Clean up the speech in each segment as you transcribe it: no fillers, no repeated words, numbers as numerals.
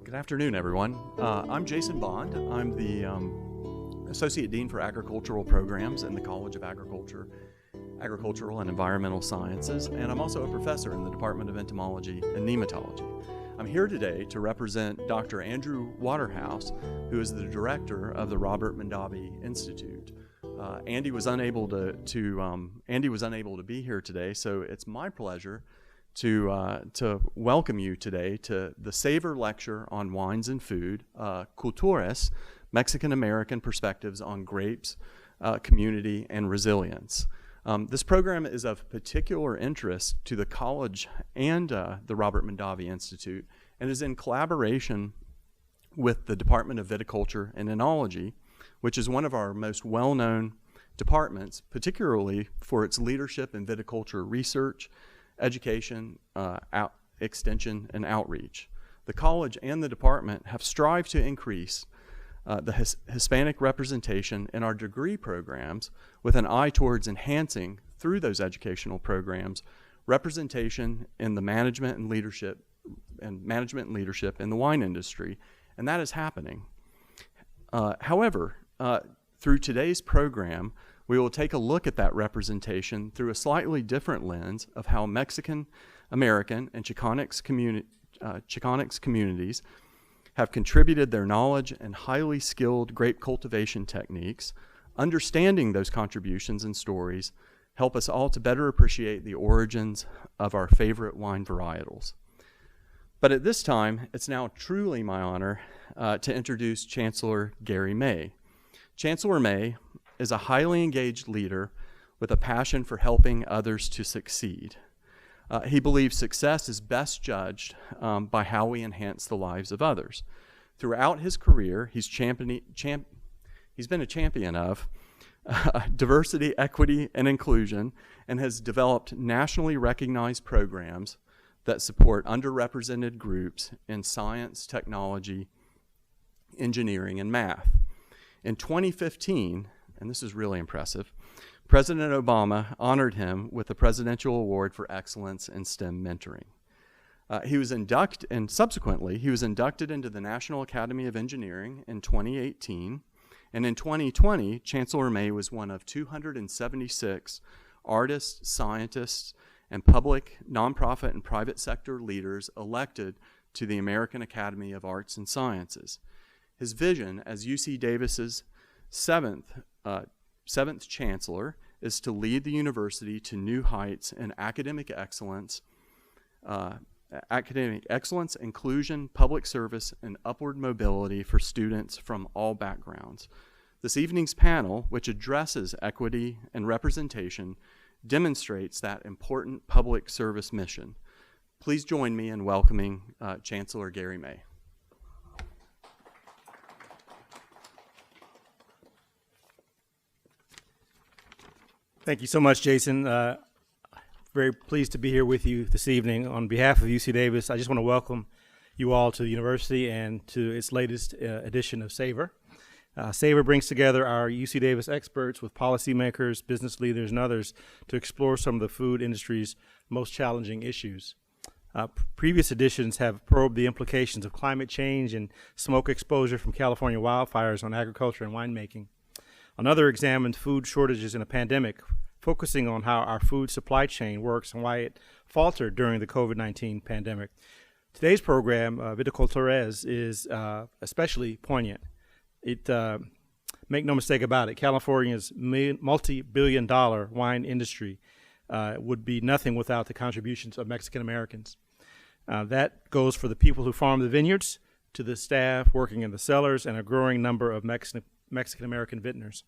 Good afternoon, everyone. I'm Jason Bond. I'm the Associate Dean for Agricultural Programs in the College of Agriculture, Agricultural and Environmental Sciences, and I'm also a professor in the Department of Entomology and Nematology. I'm here today to represent Dr. Andrew Waterhouse, who is the director of the Robert Mondavi Institute. Andy was unable to be here today, so it's my pleasure to welcome you today to the Savor Lecture on Wines and Food, Viticultores, Mexican American Perspectives on Grapes, Community, and Resilience. This program is of particular interest to the college and the Robert Mondavi Institute, and is in collaboration with the Department of Viticulture and Enology, which is one of our most well-known departments, particularly for its leadership in viticulture research, education, extension, and outreach. The college and the department have strived to increase the Hispanic representation in our degree programs with an eye towards enhancing, through those educational programs, representation in the management and leadership in the wine industry, and that is happening. However, through today's program, we will take a look at that representation through a slightly different lens of how Mexican American and Chicanx communities have contributed their knowledge and highly skilled grape cultivation techniques. Understanding those contributions and stories help us all to better appreciate the origins of our favorite wine varietals. But at this time, it's now truly my honor to introduce Chancellor Gary May. Chancellor May is a highly engaged leader with a passion for helping others to succeed. He believes success is best judged by how we enhance the lives of others. Throughout his career, he's been a champion of diversity, equity, and inclusion, and has developed nationally recognized programs that support underrepresented groups in science, technology, engineering, and math. In 2015, and this is really impressive, President Obama honored him with the Presidential Award for Excellence in STEM Mentoring. Subsequently, he was inducted into the National Academy of Engineering in 2018, and in 2020, Chancellor May was one of 276 artists, scientists, and public, nonprofit, and private sector leaders elected to the American Academy of Arts and Sciences. His vision as UC Davis's seventh chancellor is to lead the university to new heights in academic excellence, inclusion, public service, and upward mobility for students from all backgrounds. This evening's panel, which addresses equity and representation, demonstrates that important public service mission. Please join me in welcoming Chancellor Gary May. Thank you so much, Jason. Very pleased to be here with you this evening. On behalf of UC Davis, I just want to welcome you all to the university and to its latest edition of Savor. Savor brings together our UC Davis experts with policymakers, business leaders, and others to explore some of the food industry's most challenging issues. Previous editions have probed the implications of climate change and smoke exposure from California wildfires on agriculture and winemaking. Another examined food shortages in a pandemic, focusing on how our food supply chain works and why it faltered during the COVID-19 pandemic. Today's program, Viticultores, is especially poignant. Make no mistake about it, California's multi-billion-dollar wine industry would be nothing without the contributions of Mexican Americans. That goes for the people who farm the vineyards, to the staff working in the cellars, and a growing number of Mexican American vintners.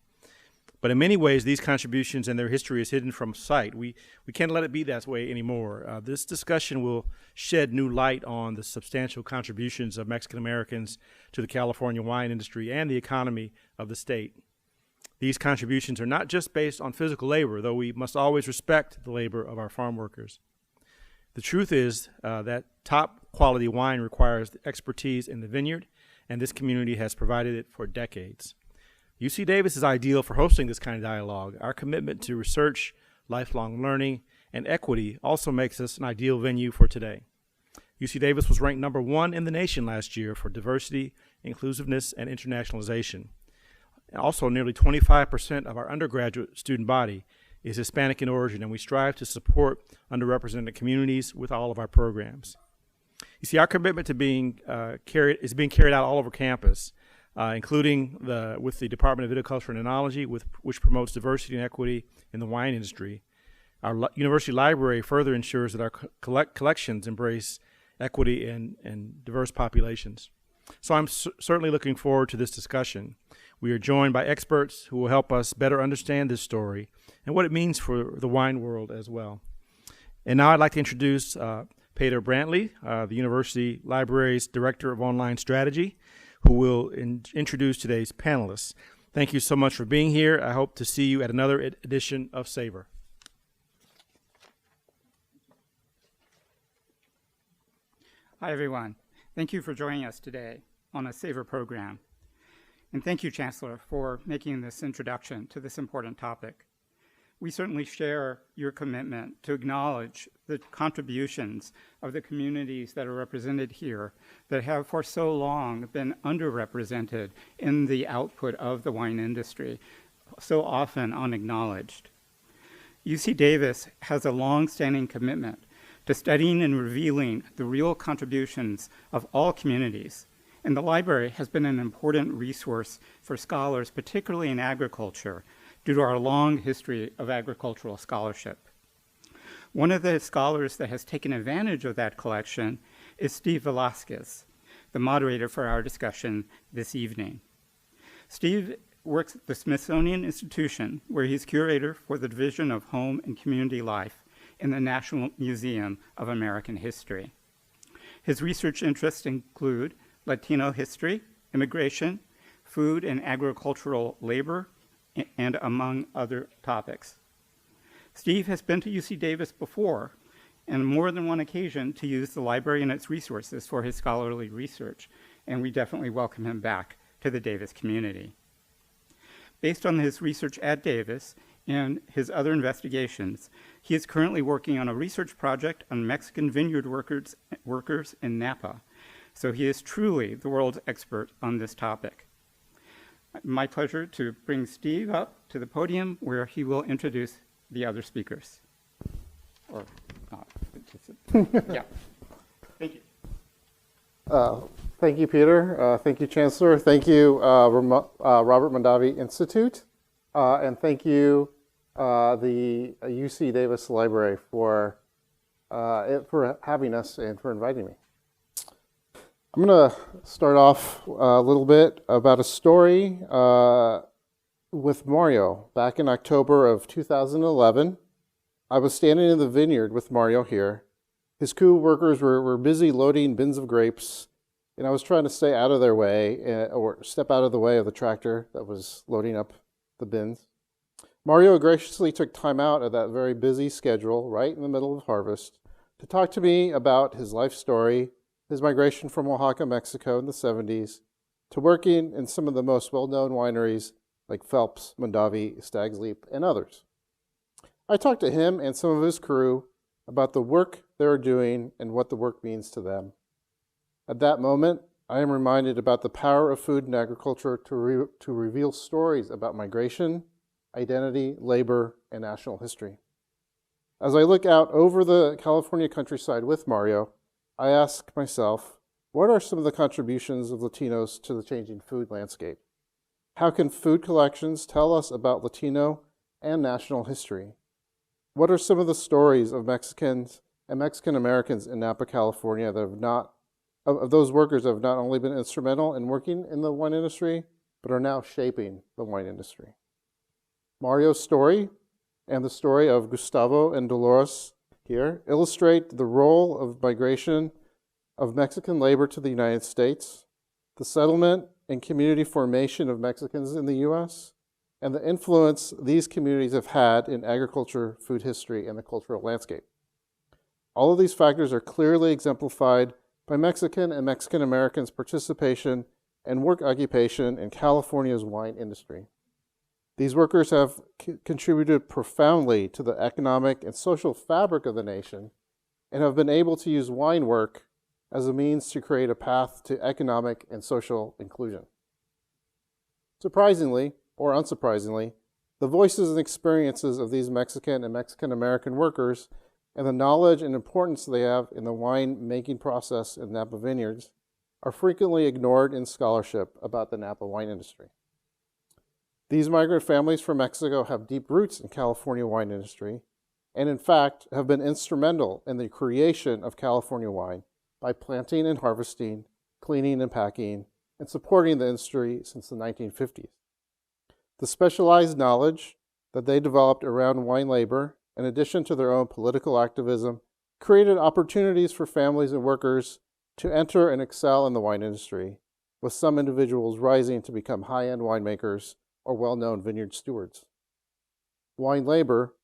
But in many ways, these contributions and their history is hidden from sight. We can't let it be that way anymore. This discussion will shed new light on the substantial contributions of Mexican Americans to the California wine industry and the economy of the state. These contributions are not just based on physical labor, though we must always respect the labor of our farm workers. The truth is that top quality wine requires expertise in the vineyard, and this community has provided it for decades. UC Davis is ideal for hosting this kind of dialogue. Our commitment to research, lifelong learning, and equity also makes us an ideal venue for today. UC Davis was ranked number 1 in the nation last year for diversity, inclusiveness, and internationalization. Also, nearly 25% of our undergraduate student body is Hispanic in origin, and we strive to support underrepresented communities with all of our programs. You see, our commitment to being carried out all over campus, including with the Department of Viticulture and Enology, which promotes diversity and equity in the wine industry. Our university library further ensures that our collections embrace equity and diverse populations. So I'm certainly looking forward to this discussion. We are joined by experts who will help us better understand this story and what it means for the wine world as well. And now I'd like to introduce Peter Brantley, the University Library's Director of Online Strategy, who will introduce today's panelists. Thank you so much for being here. I hope to see you at another edition of Savor. Hi, everyone. Thank you for joining us today on a Savor program. And thank you, Chancellor, for making this introduction to this important topic. We certainly share your commitment to acknowledge the contributions of the communities that are represented here that have for so long been underrepresented in the output of the wine industry, so often unacknowledged. UC Davis has a long-standing commitment to studying and revealing the real contributions of all communities, and the library has been an important resource for scholars, particularly in agriculture, due to our long history of agricultural scholarship. One of the scholars that has taken advantage of that collection is Steve Velasquez, the moderator for our discussion this evening. Steve works at the Smithsonian Institution, where he's curator for the Division of Home and Community Life in the National Museum of American History. His research interests include Latino history, immigration, food and agricultural labor, and among other topics. Steve has been to UC Davis before, and more than one occasion to use the library and its resources for his scholarly research, and we definitely welcome him back to the Davis community. Based on his research at Davis and his other investigations, he is currently working on a research project on Mexican vineyard workers in Napa. So he is truly the world's expert on this topic. My pleasure to bring Steve up to the podium where he will introduce the other speakers. Or not. Yeah. Thank you. Thank you, Peter. Thank you, Chancellor. Thank you, Robert Mondavi Institute. And thank you, the UC Davis Library for having us and for inviting me. I'm going to start off a little bit about a story with Mario. Back in October of 2011, I was standing in the vineyard with Mario here. His co-workers were busy loading bins of grapes, and I was trying to stay out of their way, or step out of the way of the tractor that was loading up the bins. Mario graciously took time out of that very busy schedule, right in the middle of harvest, to talk to me about his life story, his migration from Oaxaca, Mexico in the 70s, to working in some of the most well-known wineries like Phelps, Mondavi, Stag's Leap, and others. I talked to him and some of his crew about the work they're doing and what the work means to them. At that moment, I am reminded about the power of food and agriculture to reveal stories about migration, identity, labor, and national history. As I look out over the California countryside with Mario, I ask myself, what are some of the contributions of Latinos to the changing food landscape? How can food collections tell us about Latino and national history? What are some of the stories of Mexicans and Mexican Americans in Napa, California that have not, of those workers that have not only been instrumental in working in the wine industry, but are now shaping the wine industry? Mario's story and the story of Gustavo and Dolores here illustrate the role of migration of Mexican labor to the United States, the settlement and community formation of Mexicans in the U.S., and the influence these communities have had in agriculture, food history, and the cultural landscape. All of these factors are clearly exemplified by Mexican and Mexican Americans' participation and work occupation in California's wine industry. These workers have contributed profoundly to the economic and social fabric of the nation and have been able to use wine work as a means to create a path to economic and social inclusion. Surprisingly, or unsurprisingly, the voices and experiences of these Mexican and Mexican-American workers and the knowledge and importance they have in the wine-making process in Napa vineyards are frequently ignored in scholarship about the Napa wine industry. These migrant families from Mexico have deep roots in California wine industry, and in fact have been instrumental in the creation of California wine by planting and harvesting, cleaning and packing, and supporting the industry since the 1950s. The specialized knowledge that they developed around wine labor, in addition to their own political activism, created opportunities for families and workers to enter and excel in the wine industry, with some individuals rising to become high-end winemakers or well-known vineyard stewards. Wine labor,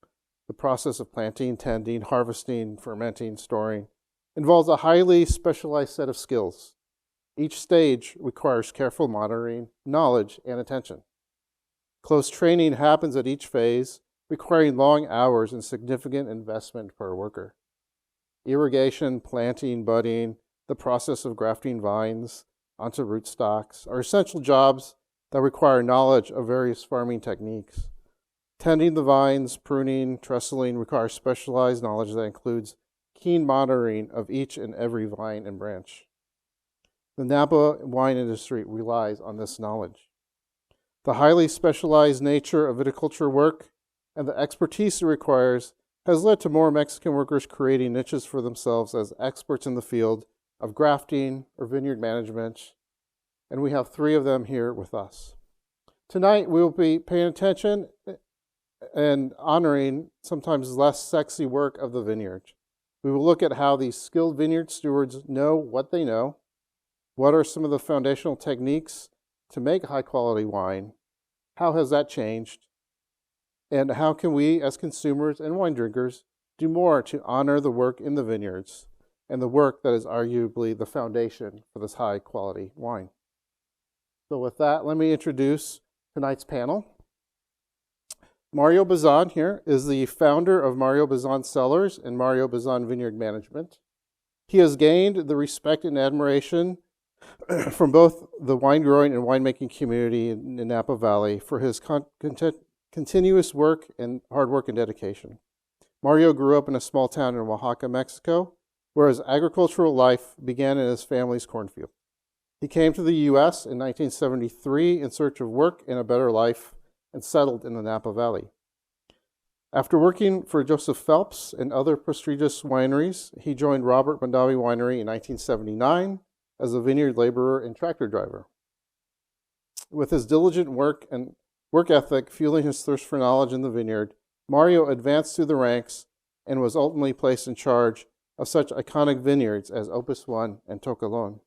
the process of planting, tending, harvesting, fermenting, storing, involves a highly specialized set of skills. Each stage requires careful monitoring, knowledge, and attention. Close training happens at each phase, requiring long hours and significant investment per worker. Irrigation, planting, budding, the process of grafting vines onto rootstocks are essential jobs that require knowledge of various farming techniques. Tending the vines, pruning, trestling requires specialized knowledge that includes keen monitoring of each and every vine and branch. The Napa wine industry relies on this knowledge. The highly specialized nature of viticulture work and the expertise it requires has led to more Mexican workers creating niches for themselves as experts in the field of grafting or vineyard management, and we have 3 of them here with us. Tonight we will be paying attention and honoring sometimes less sexy work of the vineyard. We will look at how these skilled vineyard stewards know what they know, what are some of the foundational techniques to make high-quality wine, how has that changed, and how can we as consumers and wine drinkers do more to honor the work in the vineyards and the work that is arguably the foundation for this high-quality wine. So with that, let me introduce tonight's panel. Mario Bazán here is the founder of Mario Bazán Cellars and Mario Bazán Vineyard Management. He has gained the respect and admiration from both the wine growing and winemaking community in Napa Valley for his continuous work and hard work and dedication. Mario grew up in a small town in Oaxaca, Mexico, where his agricultural life began in his family's cornfield. He came to the U.S. in 1973 in search of work and a better life and settled in the Napa Valley. After working for Joseph Phelps and other prestigious wineries, he joined Robert Mondavi Winery in 1979 as a vineyard laborer and tractor driver. With his diligent work and work ethic fueling his thirst for knowledge in the vineyard, Mario advanced through the ranks and was ultimately placed in charge of such iconic vineyards as Opus One and Tocalón.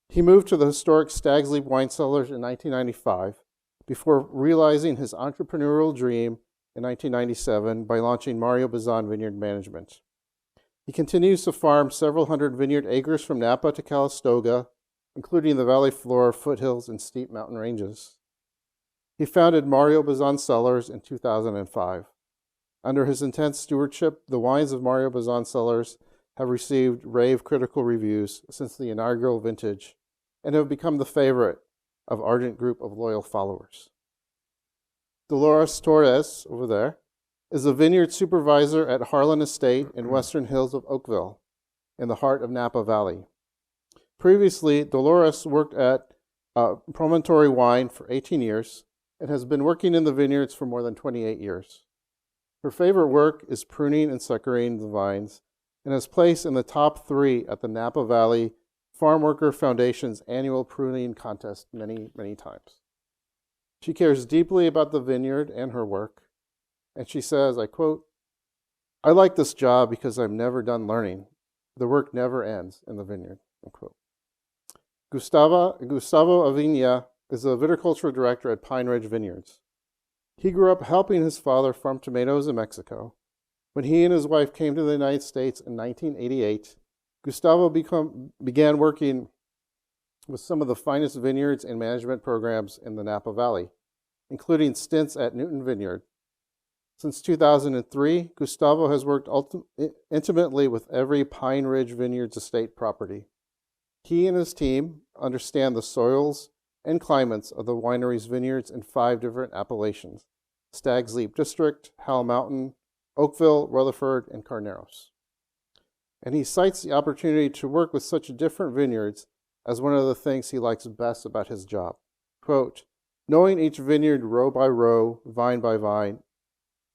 He moved to the historic Stag's Leap Wine Cellars in 1995 before realizing his entrepreneurial dream in 1997 by launching Mario Bazán Vineyard Management. He continues to farm several hundred vineyard acres from Napa to Calistoga, including the valley floor, foothills, and steep mountain ranges. He founded Mario Bazán Cellars in 2005. Under his intense stewardship, the wines of Mario Bazán Cellars have received rave critical reviews since the inaugural vintage and have become the favorite of an ardent group of loyal followers. Dolores Torres, over there, is a vineyard supervisor at Harlan Estate in Western Hills of Oakville, in the heart of Napa Valley. Previously, Dolores worked at Promontory Wine for 18 years and has been working in the vineyards for more than 28 years. Her favorite work is pruning and suckering the vines and has placed in the top 3 at the Napa Valley Farm Worker Foundation's annual pruning contest many, many times. She cares deeply about the vineyard and her work, and she says, I quote, "I like this job because I'm never done learning. The work never ends in the vineyard," unquote. Gustavo Aviña is a viticulture director at Pine Ridge Vineyards. He grew up helping his father farm tomatoes in Mexico. When he and his wife came to the United States in 1988, Gustavo began working with some of the finest vineyards and management programs in the Napa Valley, including stints at Newton Vineyard. Since 2003, Gustavo has worked intimately with every Pine Ridge Vineyards estate property, He and his team understand the soils and climates of the winery's vineyards in 5 different appellations: Stag's Leap District, Howell Mountain, Oakville, Rutherford, and Carneros. And he cites the opportunity to work with such different vineyards as one of the things he likes best about his job. Quote, "Knowing each vineyard row by row, vine by vine,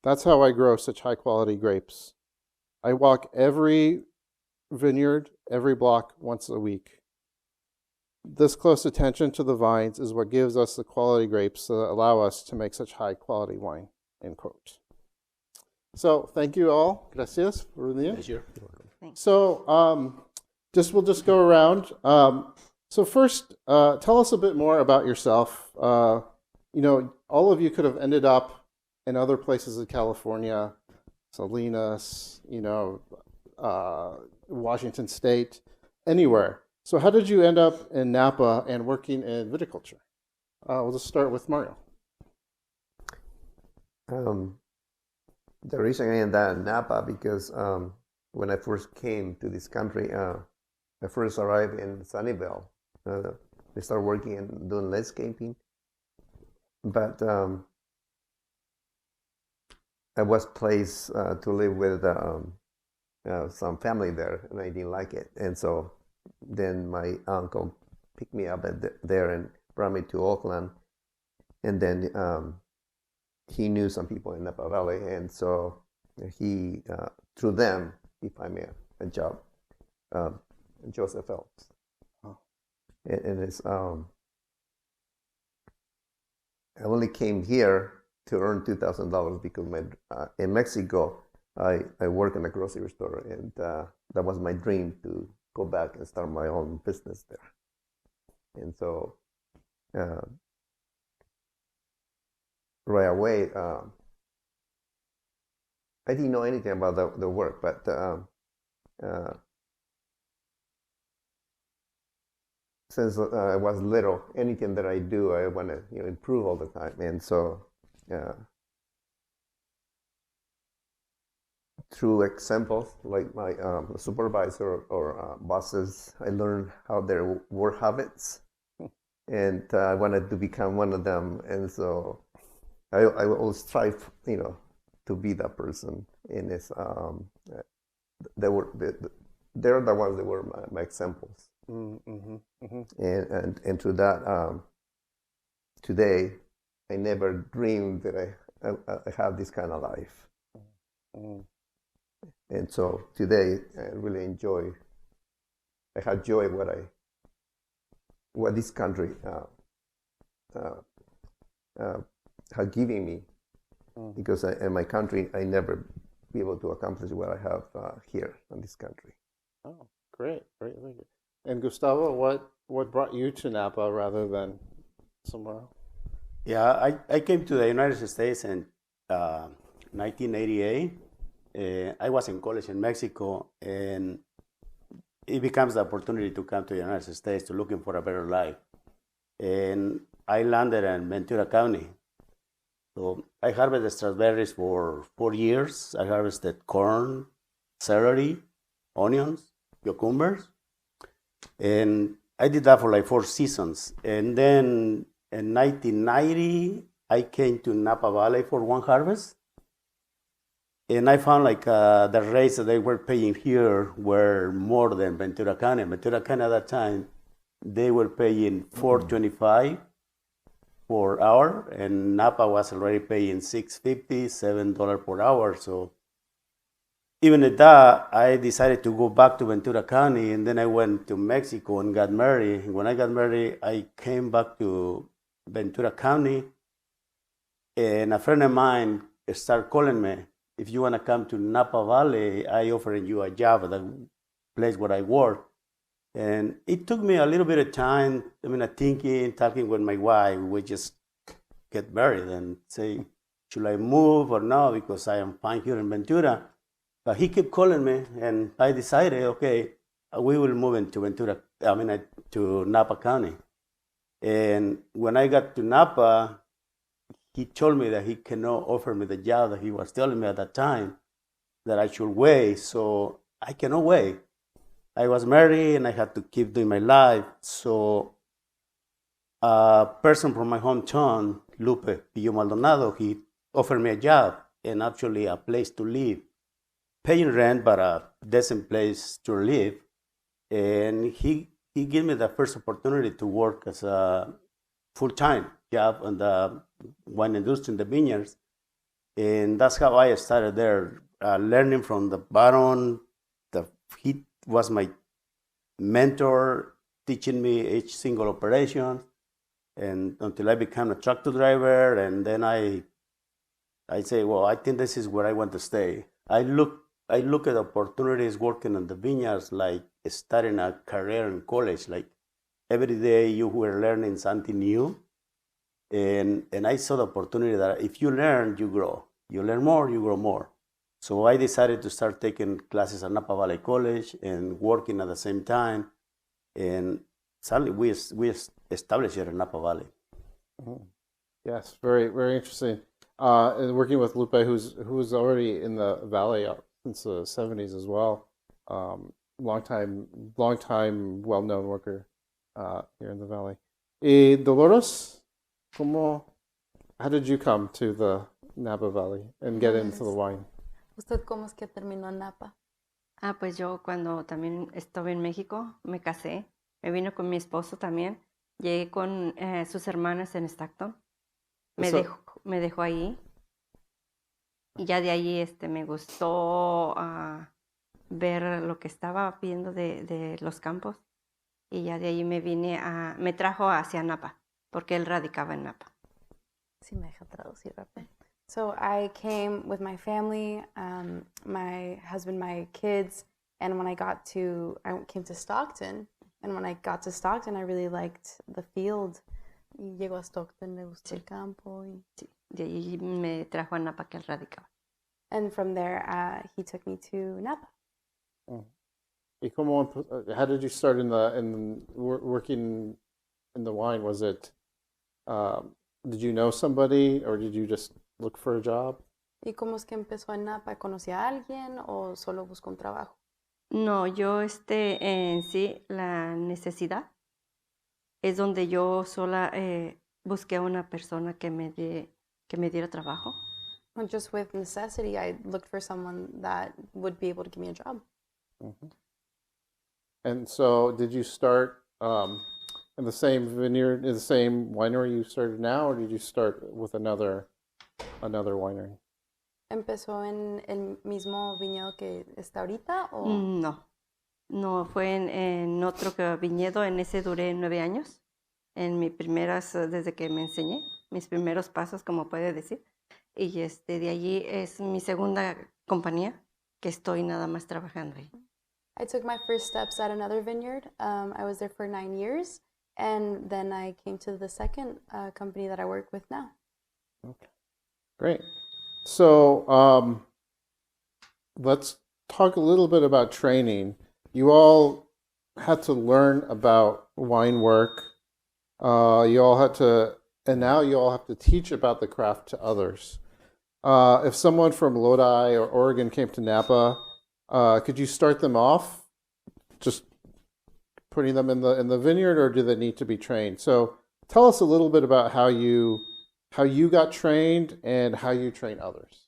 that's how I grow such high-quality grapes. I walk every vineyard, every block once a week. This close attention to the vines is what gives us the quality grapes that allow us to make such high-quality wine," end quote. So thank you all. Gracias. Sure. So we'll just go around. So first, tell us a bit more about yourself. All of you could have ended up in other places in California, Salinas, Washington State, anywhere. So how did you end up in Napa and working in viticulture? We'll just start with Mario. The reason I ended up in Napa because when I first came to this country, I first arrived in Sunnyvale. I started working and doing landscaping, but I was placed to live with some family there, and I didn't like it. And so then my uncle picked me up there and brought me to Oakland, and then he knew some people in Napa Valley, and so he through them he found me a job, Joseph Phelps. Oh. And it's I only came here to earn $2,000 because in Mexico I work in a grocery store, and that was my dream to go back and start my own business there. And so right away I didn't know anything about the work, but since I was little, anything that I do, I want to improve all the time. And so through examples like my supervisor or bosses, I learned how their work habits, and I wanted to become one of them. And so I always strive, to be that person. And it's they're the ones that were my examples. Mm-hmm. Mm-hmm. And through that, today I never dreamed that I have this kind of life. Mm-hmm. And so today I really enjoy. I have joy what this country has given me, because in my country I never be able to accomplish what I have here in this country. Oh, great. Thank you. And Gustavo, what brought you to Napa rather than somewhere else? Yeah, I came to the United States in 1988. I was in college in Mexico, and it becomes the opportunity to come to the United States to looking for a better life. And I landed in Ventura County. So I harvested strawberries for 4 years. I harvested corn, celery, onions, cucumbers. And I did that for like 4 seasons. And then in 1990, I came to Napa Valley for one harvest. And I found like the rates that they were paying here were more than Ventura County. Ventura County at that time, they were paying $4.25 per hour, and Napa was already paying $6.50, $7 per hour. So even at that, I decided to go back to Ventura County, and then I went to Mexico and got married. When I got married, I came back to Ventura County, and a friend of mine started calling me, "If you want to come to Napa Valley, I offer you a job at the place where I work." And it took me a little bit of time, thinking, talking with my wife. We just get married and say, should I move or no, because I am fine here in Ventura. But he kept calling me, and I decided, okay, we will move into to Napa County. And when I got to Napa, he told me that he cannot offer me the job that he was telling me at that time, that I should wait. So I cannot wait. I was married and I had to keep doing my life. So a person from my hometown, Lupe Pillo Maldonado, he offered me a job and actually a place to live, paying rent, but a decent place to live. And he gave me the first opportunity to work as a full-time job in the wine industry in the vineyards. And that's how I started there, learning from the Baron. He was my mentor, teaching me each single operation, and until I became a tractor driver. And then I say, well, I think this is where I want to stay. I look at opportunities working in the vineyards like starting a career in college. Like every day you were learning something new. And I saw the opportunity that if you learn, you grow. You learn more, you grow more. So I decided to start taking classes at Napa Valley College and working at the same time. And suddenly we established here in Napa Valley. Mhm. Yes, very, very interesting. And working with Lupe, who's already in the valley since the 70s as well. Long time, well-known worker here in the valley. Dolores, how did you come to the Napa Valley and get into the wine? ¿Usted cómo es que terminó en Napa? Pues yo cuando también estuve en México, me casé, me vino con mi esposo también, llegué con sus hermanas en Stockton, me dejó ahí y ya de ahí me gustó ver lo que estaba viendo de los campos y ya de ahí me trajo hacia Napa porque él radicaba en Napa. Sí, me deja traducir rápido. So I came with my family, my husband, my kids, and I came to Stockton, and when I got to Stockton, I really liked the field. Y llegó a Stockton, le gustó el campo. Sí, de ahí me trajo a Napa que él radicaba. And from there, he took me to Napa. ¿Y how did you start working in the wine? Was it, did you know somebody or did you just look for a job? ¿Y cómo es que empezó en Napa? ¿Conocía a alguien o solo buscó un trabajo? No, yo en sí, la necesidad es donde yo sola busqué a una persona que me diera trabajo. Just with necessity, I looked for someone that would be able to give me a job. Mm-hmm. And so did you start in the same vineyard, in the same winery you started now, or did you start with another winery? ¿Empezó en el mismo viñedo que está ahorita? O? No, fue en otro viñedo, en ese duré 9 años, desde que me enseñé, mis primeros pasos, como puede decir, y de allí es mi segunda compañía que estoy nada más trabajando ahí. I took my first steps at another vineyard. I was there for 9 years, and then I came to the second company that I work with now. Okay, great. So let's talk a little bit about training. You all had to learn about wine work. You all had to, and now you all have to teach about the craft to others. If someone from Lodi or Oregon came to Napa, could you start them off just putting them in the vineyard, or do they need to be trained? So tell us a little bit about how you got trained and how you train others.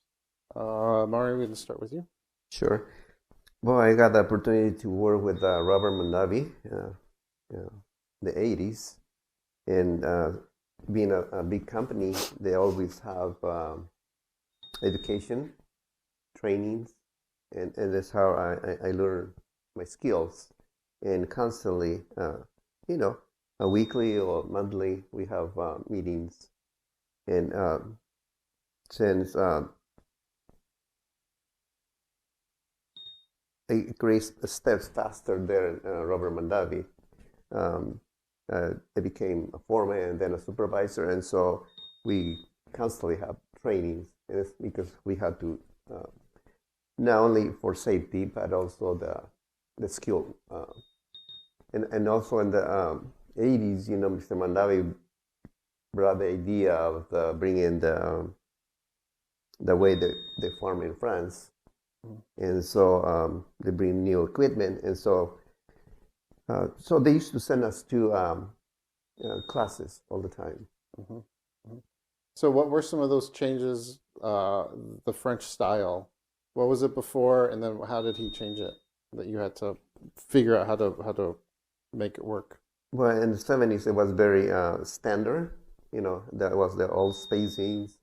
Mario, we're going to start with you. Sure. Well, I got the opportunity to work with Robert Mondavi in the 80s. And being a big company, they always have education, trainings, and that's how I learn my skills. And constantly, a weekly or monthly, we have meetings. And since a great steps faster there, Robert Mondavi, I became a foreman and then a supervisor, and so we constantly have trainings. And it's because we had to not only for safety but also the skill. And also in the 80s, Mr. Mondavi brought the idea of bringing the way they farm in France. And so they bring new equipment. And so So they used to send us to classes all the time. Mm-hmm. Mm-hmm. So what were some of those changes, the French style? What was it before, and then how did he change it, that you had to figure out how to make it work? Well, in the 70s, it was very standard. That was the old spacings,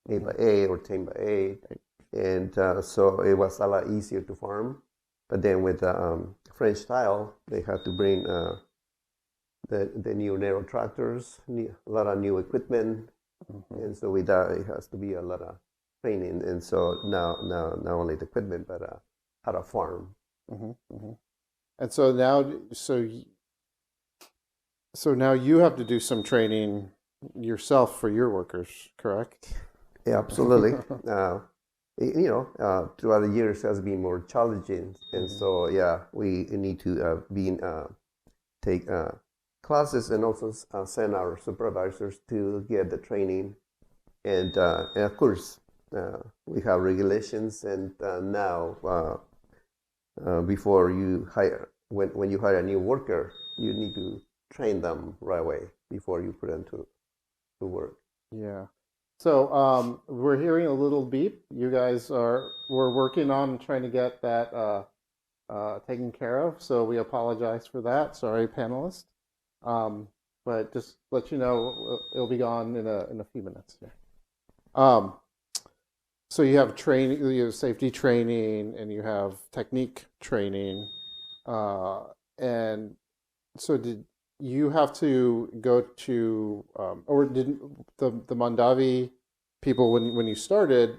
8 by 8 or 10 by 8. And so it was a lot easier to farm. But then with French style, they had to bring the new narrow tractors, a lot of new equipment. Mm-hmm. And so with that, it has to be a lot of training. And so now not only the equipment, but how to farm. Mm-hmm. Mm-hmm. And so now you have to do some training yourself for your workers, correct? Yeah, absolutely. Throughout the years has been more challenging, and so we need to take classes and also send our supervisors to get the training, and of course we have regulations, and now before you hire, when you hire a new worker, you need to train them right away before you put them to work. Yeah. So we're hearing a little beep. You guys we're working on trying to get that taken care of. So we apologize for that. Sorry, panelists. But just let you know, it'll be gone in a few minutes here. So you have training, you have safety training, and you have technique training, and so did you have to go to, or did the Mondavi people, when you started,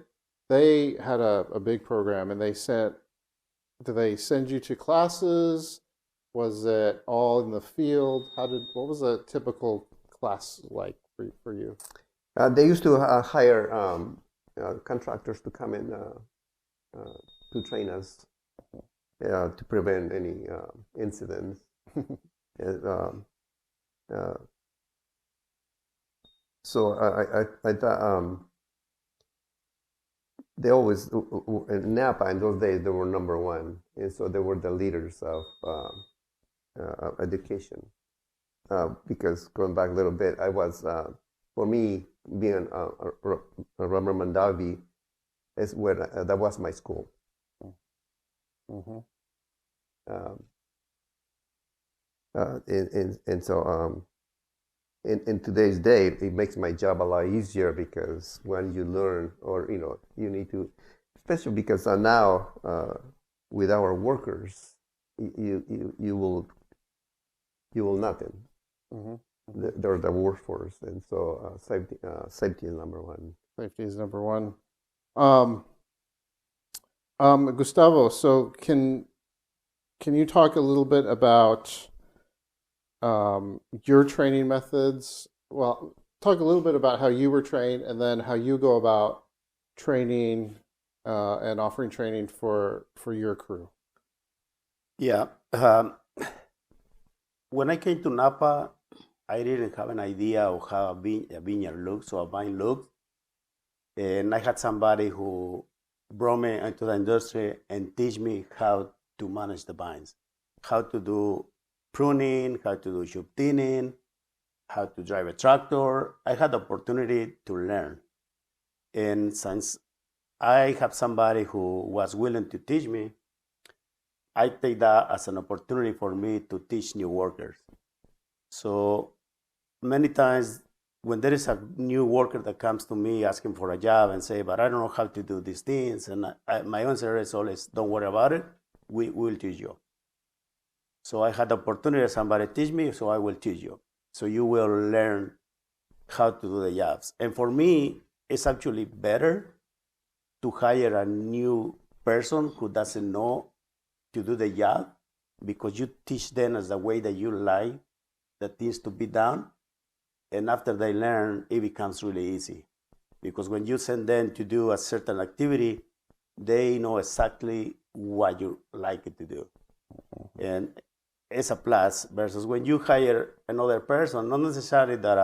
they had a big program, and did they send you to classes? Was it all in the field? What was a typical class like for you? They used to hire contractors to come in to train us to prevent any incidents. So I thought they always in Napa in those days they were number one, and so they were the leaders of education. Because going back a little bit, I was for me being a rubber Mondavi is where that was my school. Mm-hmm. And so in today's day, it makes my job a lot easier, because when you learn, or you need to, especially because now with our workers, you will nothing. Mm-hmm. They're the workforce, and so safety is number one. Safety is number one. Gustavo, so can you talk a little bit about your training methods? Well, talk a little bit about how you were trained, and then how you go about training and offering training for your crew. Yeah. When I came to Napa, I didn't have an idea of how a vineyard looks or a vine looks. And I had somebody who brought me into the industry and teach me how to manage the vines, how to do pruning, how to do shoot thinning, how to drive a tractor. I had the opportunity to learn. And since I have somebody who was willing to teach me, I take that as an opportunity for me to teach new workers. So many times when there is a new worker that comes to me asking for a job and say, but I don't know how to do these things, and my answer is always, don't worry about it, we will teach you. So I had the opportunity of somebody teach me, so I will teach you. So you will learn how to do the jobs. And for me, it's actually better to hire a new person who doesn't know to do the job, because you teach them as the way that you like the things to be done. And after they learn, it becomes really easy. Because when you send them to do a certain activity, they know exactly what you like it to do. And it's a plus, versus when you hire another person, not necessarily that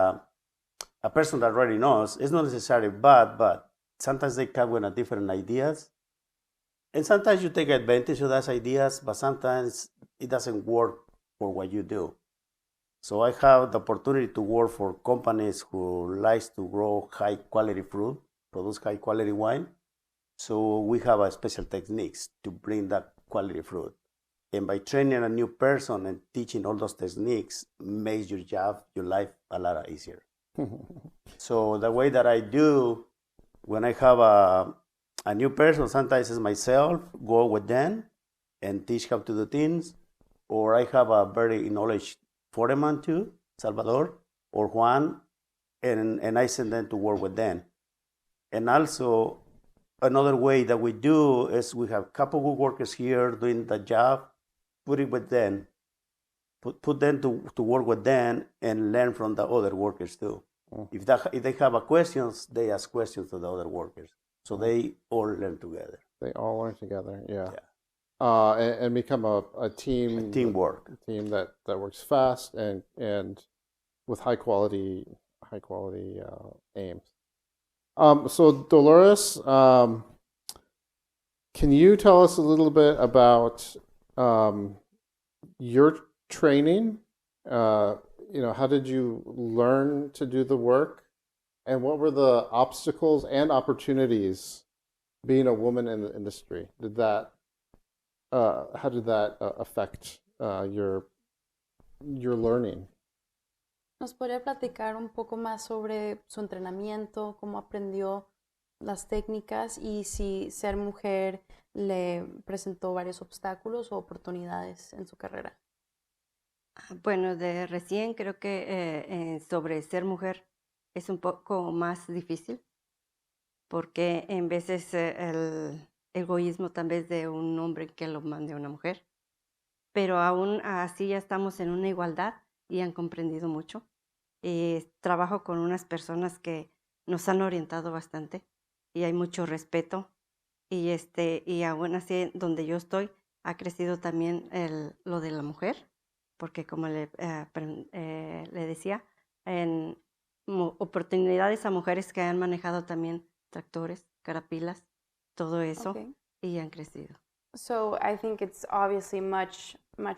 a person that already knows, it's not necessarily bad, but sometimes they come with different ideas. And sometimes you take advantage of those ideas, but sometimes it doesn't work for what you do. So I have the opportunity to work for companies who likes to grow high quality fruit, produce high quality wine. So we have a special techniques to bring that quality fruit. And by training a new person and teaching all those techniques makes your job, your life a lot easier. So the way that I do, when I have a new person, sometimes it's myself, go with them and teach how to do things. Or I have a very knowledge foreman too, Salvador or Juan, and I send them to work with them. And also, another way that we do is we have a couple of workers here doing the job, put it with them, put them to work with them and learn from the other workers too. If they have a questions, they ask questions to the other workers. So they all learn together. They all learn together, yeah. And become a team. Teamwork. A team that works fast and with high quality aims. So Dolores, can you tell us a little bit about your training? How did you learn to do the work? And what were the obstacles and opportunities being a woman in the industry? How did that affect your learning? ¿Nos podría platicar un poco más sobre su entrenamiento, cómo aprendió las técnicas y si ser mujer le presentó varios obstáculos o oportunidades en su carrera? Bueno, de recién creo que sobre ser mujer es un poco más difícil porque en veces el egoísmo tal vez de un hombre que lo mande a una mujer, pero aún así ya estamos en una igualdad y han comprendido mucho. Trabajo con unas personas que nos han orientado bastante y hay mucho respeto y aún así donde yo estoy ha crecido también lo de la mujer, porque como le decía, en oportunidades a mujeres que han manejado también tractores, carapilas, todo eso, y han crecido. So I think it's obviously much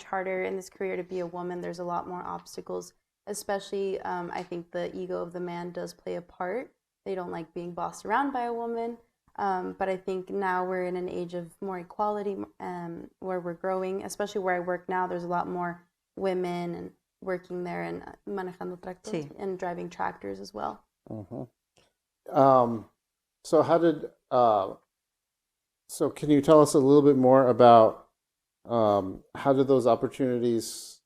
harder in this career to be a woman. There's a lot more obstacles, especially I think the ego of the man does play a part. They don't like being bossed around by a woman. But I think now we're in an age of more equality where we're growing, especially where I work now. There's a lot more women and working there and manejando tractores and driving tractors as well. So how did so can you tell us a little bit more about how did those opportunities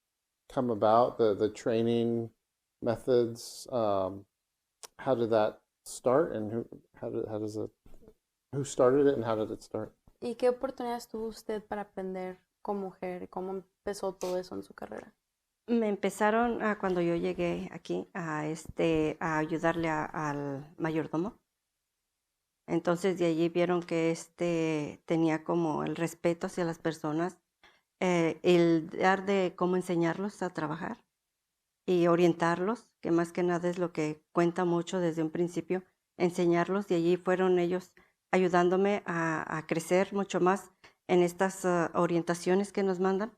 come about, the training methods? How did that start, and who started it, and how did it start? ¿Y qué oportunidades tuvo usted para aprender como mujer? ¿Cómo empezó todo eso en su carrera? Me empezaron cuando yo llegué aquí a ayudarle al mayordomo. Entonces de allí vieron que tenía como el respeto hacia las personas, el dar de cómo enseñarlos a trabajar y orientarlos, que más que nada es lo que cuenta mucho desde un principio, enseñarlos, y allí fueron ellos ayudándome a crecer mucho más en estas orientaciones que nos mandan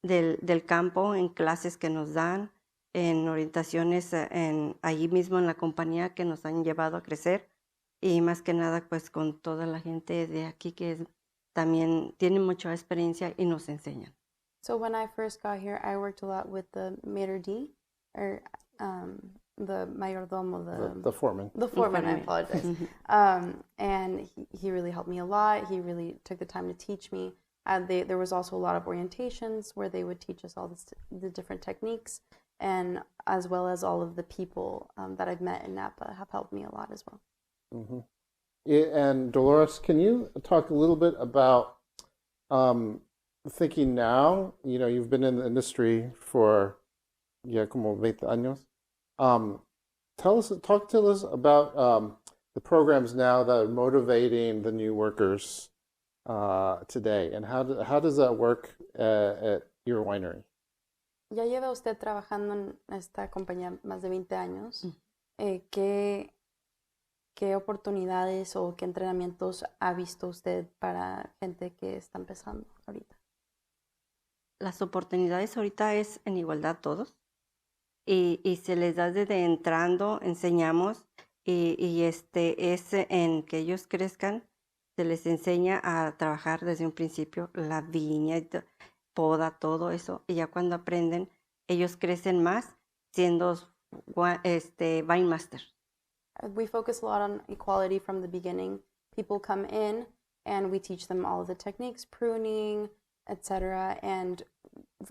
del campo, en clases que nos dan, en orientaciones allí mismo en la compañía que nos han llevado a crecer, y más que nada pues con toda la gente de aquí que también tienen mucha experiencia y nos enseñan. So when I first got here, I worked a lot with the maitre d', or the mayordomo, the foreman. The foreman, I apologize. And he really helped me a lot. He really took the time to teach me. There was also a lot of orientations where they would teach us all the different techniques, and as well as all of the people that I've met in Napa have helped me a lot as well. And Dolores, can you talk a little bit about thinking now? You've been in the industry for como 20 años. Talk to us about the programs now that are motivating the new workers today, and how does that work at your winery? Ya lleva usted trabajando en esta compañía más de 20 años. ¿Qué oportunidades o qué entrenamientos ha visto usted para gente que está empezando ahorita? las oportunidades ahorita es en igualdad todos y se les da desde entrando, enseñamos y es en que ellos crezcan, se les enseña a trabajar desde un principio la viña, poda, todo eso, y ya cuando aprenden, ellos crecen más siendo vine master. We focus a lot on equality from the beginning. People come in and we teach them all of the techniques, pruning, etc. And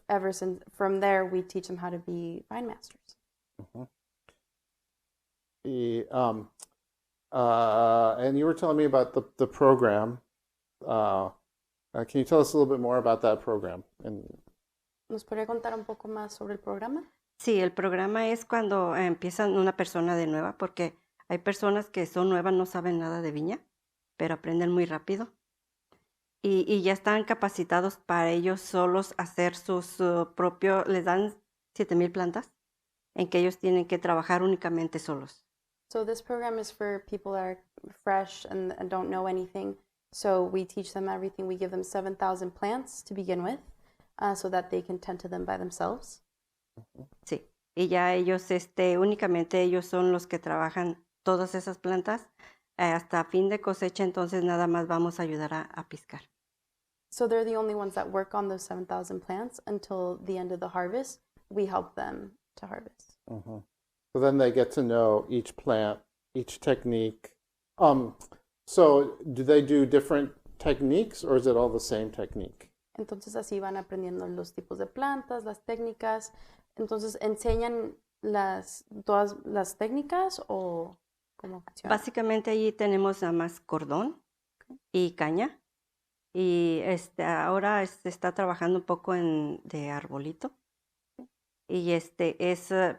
ever since from there, we teach them how to be vine masters. And you were telling me about the program. Can you tell us a little bit more about that program? ¿Nos podría contar un poco más sobre el programa? Sí, el programa es cuando empiezan una persona de nueva, porque hay personas que son nuevas, no saben nada de viña, pero aprenden muy rápido. Y ya están capacitados para ellos solos hacer sus les dan 7,000 plantas en que ellos tienen que trabajar únicamente solos. So this program is for people that are fresh and don't know anything. So we teach them everything. We give them 7,000 plants to begin with, so that they can tend to them by themselves. Sí, y ya ellos, únicamente ellos son los que trabajan todas esas plantas hasta fin de cosecha, entonces nada más vamos a ayudar a piscar. So they're the only ones that work on those 7,000 plants until the end of the harvest. We help them to harvest. So then they get to know each plant, each technique. So do they do different techniques or is it all the same technique? Entonces así van aprendiendo los tipos de plantas, las técnicas. Entonces enseñan todas las técnicas o cómo funciona. Básicamente allí tenemos nada más cordón y caña. Y ahora se está trabajando un poco de arbolito. Y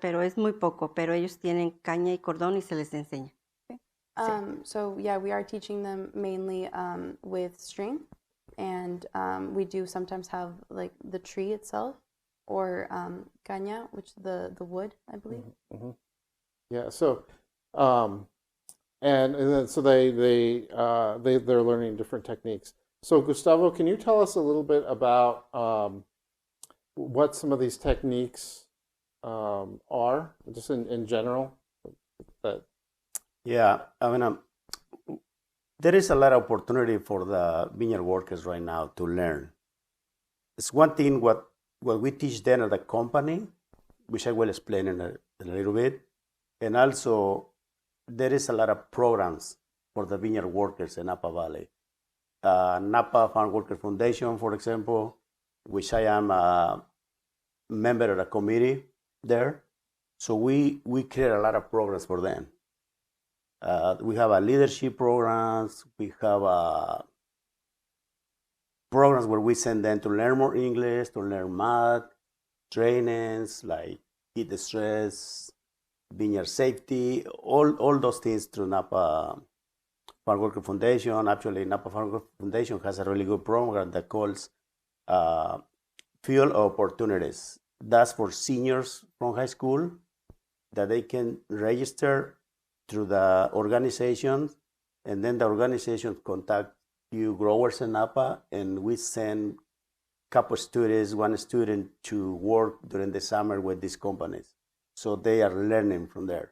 pero es muy poco, pero ellos tienen caña y cordón y se les enseña. So yeah, we are teaching them mainly with string, and we do sometimes have like the tree itself or caña, which the wood, I believe. Yeah. So, and then so they're learning different techniques. So Gustavo, can you tell us a little bit about what some of these techniques are, just in general? Yeah, I mean, there is a lot of opportunity for the vineyard workers right now to learn. It's one thing what we teach them at the company, which I will explain in a little bit, and also there is a lot of programs for the vineyard workers in Napa Valley. Napa Farm Worker Foundation, for example, which I am a member of the committee there. So we create a lot of programs for them. We have a leadership programs. We have programs where we send them to learn more English, to learn math, trainings like heat stress, vineyard safety, all those things through Napa Farm Worker Foundation. Actually, Napa Farm Worker Foundation has a really good program that calls Field Opportunities. That's for seniors from high school that they can register through the organization, and then the organization contact you growers in Napa, and we send a couple students, one student to work during the summer with these companies. So they are learning from there.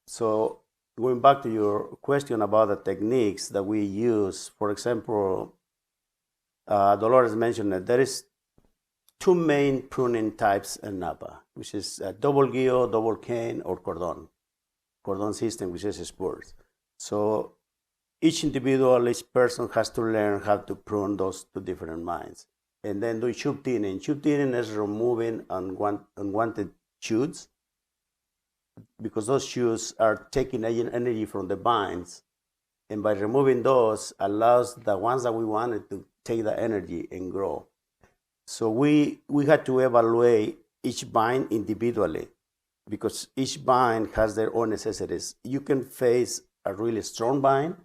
So going back to your question about the techniques that we use, for example, Dolores mentioned that there is two main pruning types in Napa, which is double guillot, double cane, or cordon system, which is spurs. So each person has to learn how to prune those two different vines. And then do shoot thinning. Shoot thinning is removing unwanted shoots, because those shoots are taking energy from the vines. And by removing those, allows the ones that we wanted to take the energy and grow. So we had to evaluate each vine individually, because each vine has their own necessities. You can face a really strong vine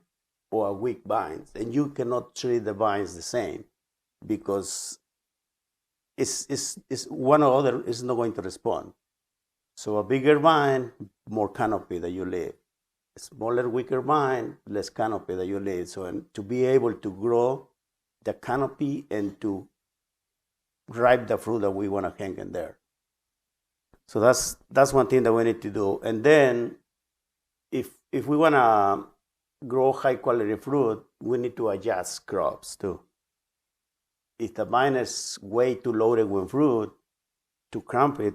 or a weak vine, and you cannot treat the vines the same, because it's one or other is not going to respond. So a bigger vine, more canopy that you leave. A smaller, weaker vine, less canopy that you leave. So to be able to grow the canopy and to ripe the fruit that we want to hang in there. So that's one thing that we need to do. And then if we want to grow high quality fruit, we need to adjust crops too. If the vine is way too loaded with fruit, to cramp it,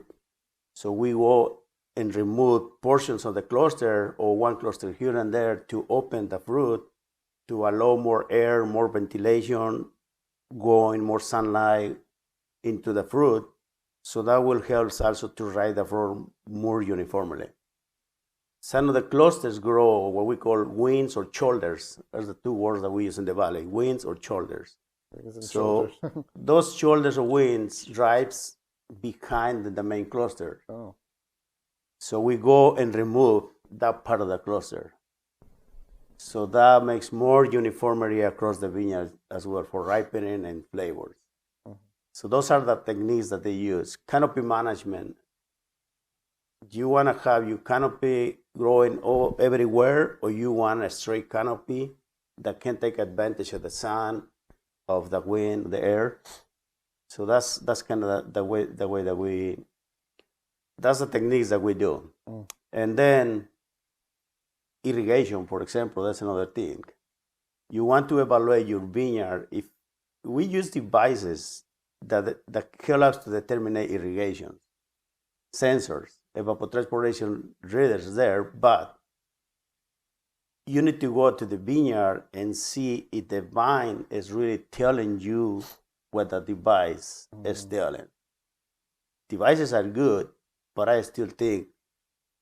so we go and remove portions of the cluster or one cluster here and there to open the fruit to allow more air, more ventilation, going more sunlight into the fruit. So that will help us also to ripe the fruit more uniformly. Some of the clusters grow what we call wings or shoulders. Those are the two words that we use in the valley, wings or shoulders. So those shoulders or wings ripes behind the main cluster. Oh. So we go and remove that part of the cluster. So that makes more uniformity across the vineyard as well for ripening and flavors. So those are the techniques that they use. Canopy management. You want to have your canopy growing everywhere, or you want a straight canopy that can take advantage of the sun, of the wind, the air. So that's kind of the way that we. That's the techniques that we do. And then irrigation, for example, that's another thing. You want to evaluate your vineyard. If we use devices that help us to determine irrigation, sensors, evapotranspiration readers there, but you need to go to the vineyard and see if the vine is really telling you what the device is telling. Devices are good, but I still think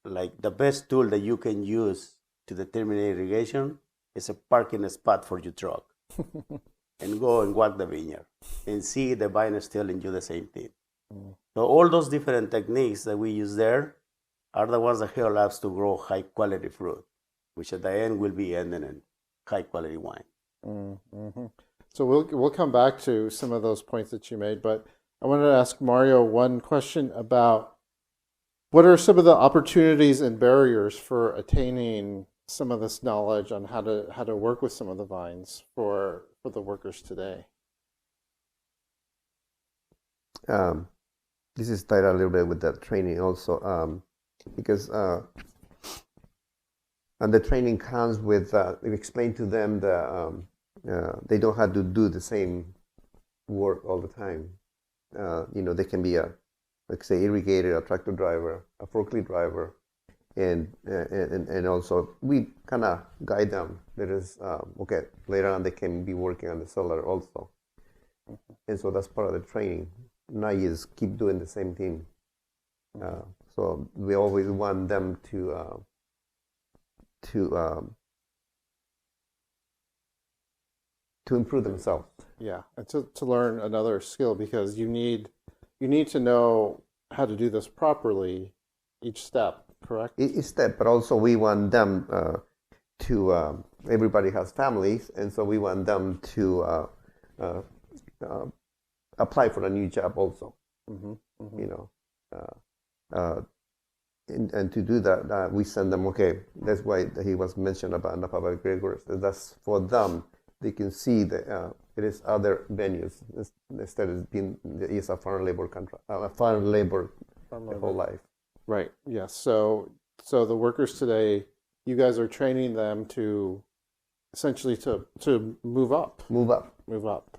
like the best tool that you can use to determine irrigation is a parking spot for your truck. And go and walk the vineyard and see the vine is telling you the same thing. So all those different techniques that we use there are the ones that help us to grow high quality fruit, which at the end will be ending in high quality wine. Mm-hmm. So we'll come back to some of those points that you made, but I wanted to ask Mario one question about what are some of the opportunities and barriers for attaining some of this knowledge on how to work with some of the vines for the workers today? This is tied a little bit with the training also, because and the training comes with we explain to them that they don't have to do the same work all the time. They can be like say irrigator, a tractor driver, a forklift driver, and also we kind of guide them. There is okay, later on they can be working on the cellar also, and so that's part of the training. Not just keep doing the same thing. So we always want them to improve themselves. Yeah, and to learn another skill, because you need to know how to do this properly each step, correct? Each step, but also we want them to everybody has families, and so we want them to apply for a new job also. Mm-hmm. Mm-hmm. And to do that, we send them. Okay, that's why he was mentioned about Napa Valley Grape Growers. That's for them. They can see that it is other venues instead of being it's a farm labor contract, farm labor the whole life. Right. Yes. So the workers today, you guys are training them to essentially to move up. Move up.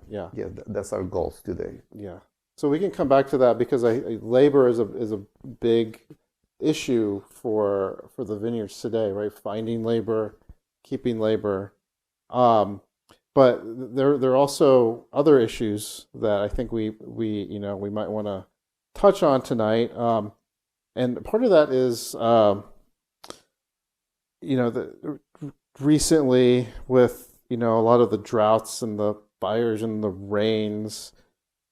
Yeah. Yeah, that's our goals today. Yeah. So we can come back to that, because labor is a big issue for the vineyards today, right? Finding labor, keeping labor. But there are also other issues that I think we might want to touch on tonight. And part of that is recently with a lot of the droughts and the fires and the rains,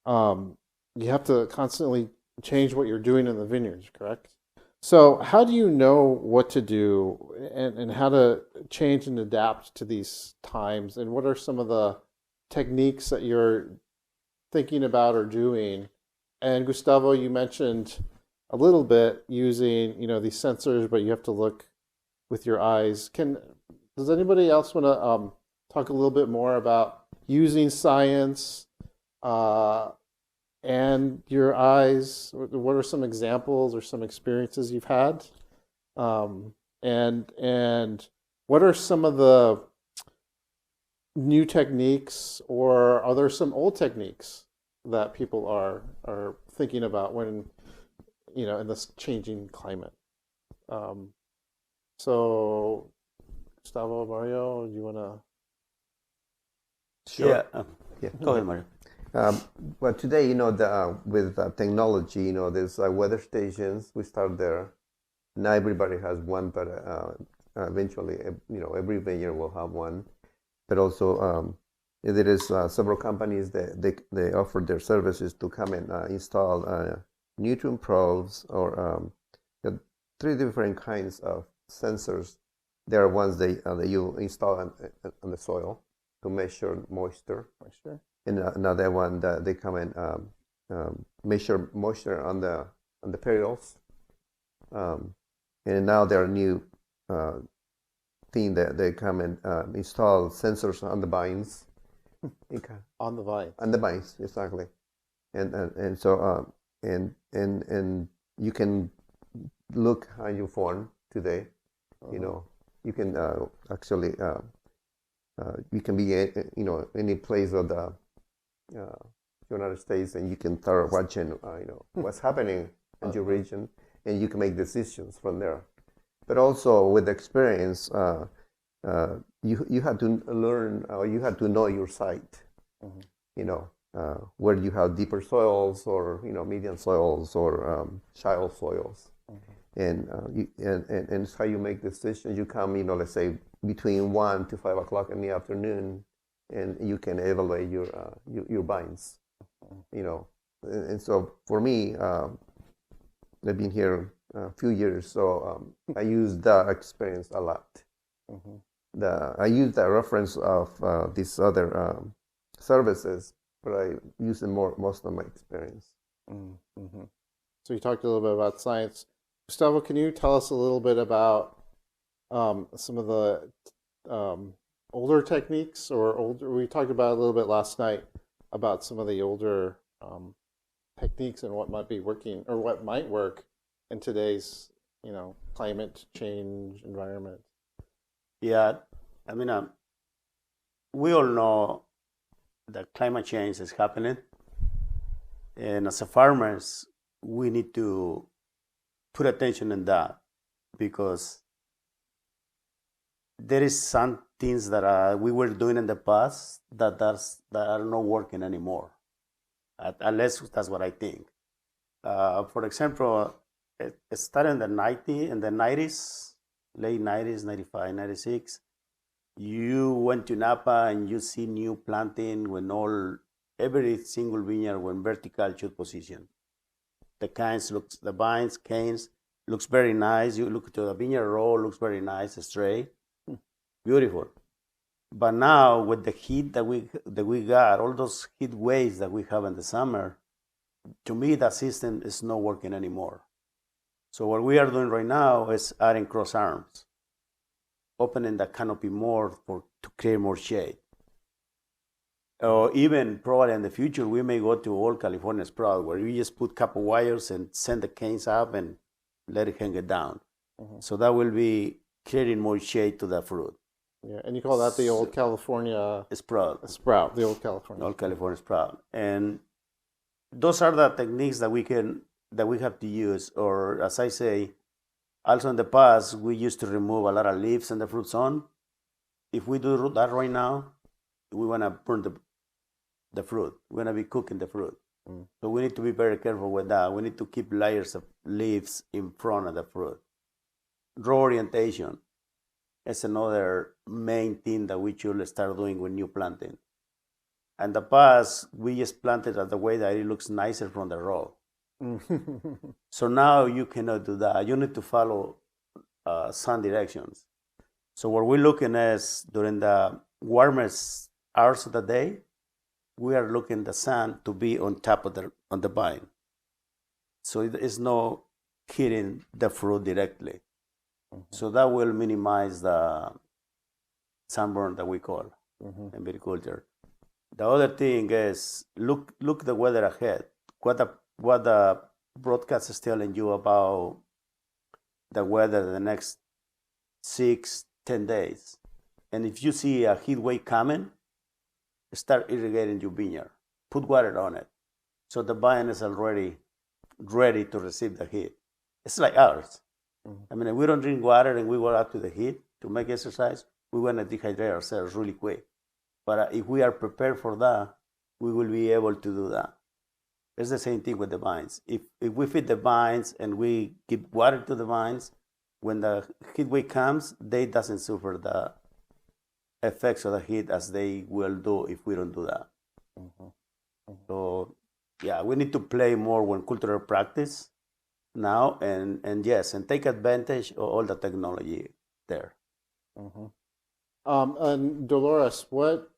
you have to constantly change what you're doing in the vineyards, correct? So how do you know what to do and how to change and adapt to these times? And what are some of the techniques that you're thinking about or doing? And Gustavo, you mentioned a little bit using, these sensors, but you have to look with your eyes. Does anybody else want to talk a little bit more about using science and your eyes, what are some examples or some experiences you've had? And what are some of the new techniques, or are there some old techniques that people are thinking about when, in this changing climate? So, Gustavo, Mario, you want to? Sure. Yeah. Go ahead, Mario. Well, today, with technology, there's weather stations. We start there. Not everybody has one, but eventually, every vineyard will have one. But also, there is several companies that they offer their services to come and install nutrient probes or 3 different kinds of sensors. There are ones that you install on the soil to measure moisture. And another one that they come and measure moisture on the petals. And now there are new thing that they come and install sensors on the vines. On the vines. On the vines, exactly. And so you can look how you form today. You can actually you can be any place of the United States, and you can start watching what's happening in your region, and you can make decisions from there. But also with experience, you have to learn, or you have to know your site. Where you have deeper soils, or medium soils, or shallow soils. And it's how you make decisions. You come, let's say between 1 to 5 o'clock in the afternoon, and you can evaluate your vines. And so for me, I've been here a few years, so I use that experience a lot. I use the reference of these other services, but I use it most of my experience. So you talked a little bit about science. Gustavo, can you tell us a little bit about some of the older techniques, we talked about a little bit last night about some of the older techniques and what might be working, or what might work in today's, climate change environment. Yeah, I mean, we all know that climate change is happening, and as a farmers, we need to put attention in that, because there is some things that we were doing in the past that are not working anymore. At least that's what I think. For example, it started in the 90s, late 90s, 95, 96. You went to Napa and you see new planting when every single vineyard when viticulture position. The vines, canes looks very nice. You look to the vineyard row, looks very nice, straight, beautiful. But now with the heat that we got, all those heat waves that we have in the summer, to me that system is not working anymore. So what we are doing right now is adding cross arms, opening the canopy more to create more shade. Or even probably in the future, we may go to all California sprout, where you just put couple wires and send the canes up and let it hang it down. So that will be creating more shade to the fruit. Yeah, and you call that the old California sprout. Sprout, the old California. Old California sprout. And those are the techniques that we have to use. Or as I say, also in the past, we used to remove a lot of leaves in the fruit zone. If we do that right now, we want to burn the fruit. We're going to be cooking the fruit. So we need to be very careful with that. We need to keep layers of leaves in front of the fruit. Row orientation is another main thing that we should start doing with new planting. In the past, we just planted at the way that it looks nicer from the row. So now you cannot do that. You need to follow sun directions. So what we're looking is during the warmest hours of the day, we are looking the sun to be on top of the vine. So it is not hitting the fruit directly. So that will minimize the sunburn that we call in viticulture. The other thing is look the weather ahead. what the broadcast is telling you about the weather the next 6-10 days. And if you see a heat wave coming, start irrigating your vineyard. Put water on it. So the vine is already ready to receive the heat. It's like ours. I mean, if we don't drink water and we go out to the heat to make exercise, we want to dehydrate ourselves really quick. But if we are prepared for that, we will be able to do that. It's the same thing with the vines. If we feed the vines and we give water to the vines, when the heat wave comes, they doesn't suffer the effects of the heat as they will do if we don't do that. So, yeah, we need to play more with cultural practice now, and yes, and take advantage of all the technology there. And Dolores, what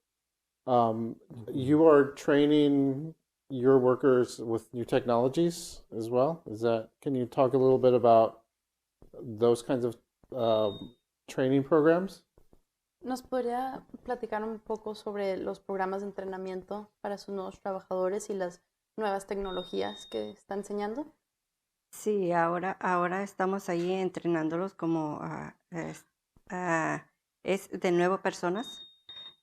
you are training your workers with new technologies as well? Can you talk a little bit about those kinds of training programs? ¿Nos podría platicar un poco sobre los programas de entrenamiento para sus nuevos trabajadores y las nuevas tecnologías que está enseñando? Sí, ahora estamos ahí entrenándolos como es de nuevo personas.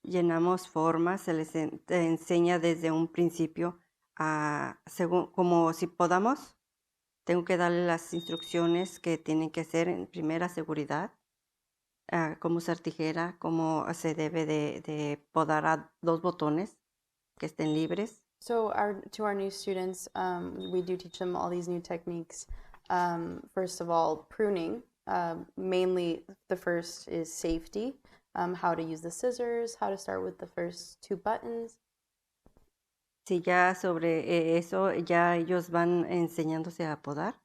Llenamos formas, se les enseña desde un principio, según, como si podamos, tengo que darle las instrucciones que tienen que hacer en primera seguridad, cómo usar tijera, cómo se debe de podar a 2 botones que estén libres. So to our new students, we do teach them all these new techniques. First of all, pruning. Mainly the first is safety. How to use the scissors, how to start with the first 2 buttons. Sí, ya sobre eso, ya ellos van enseñándose a podar,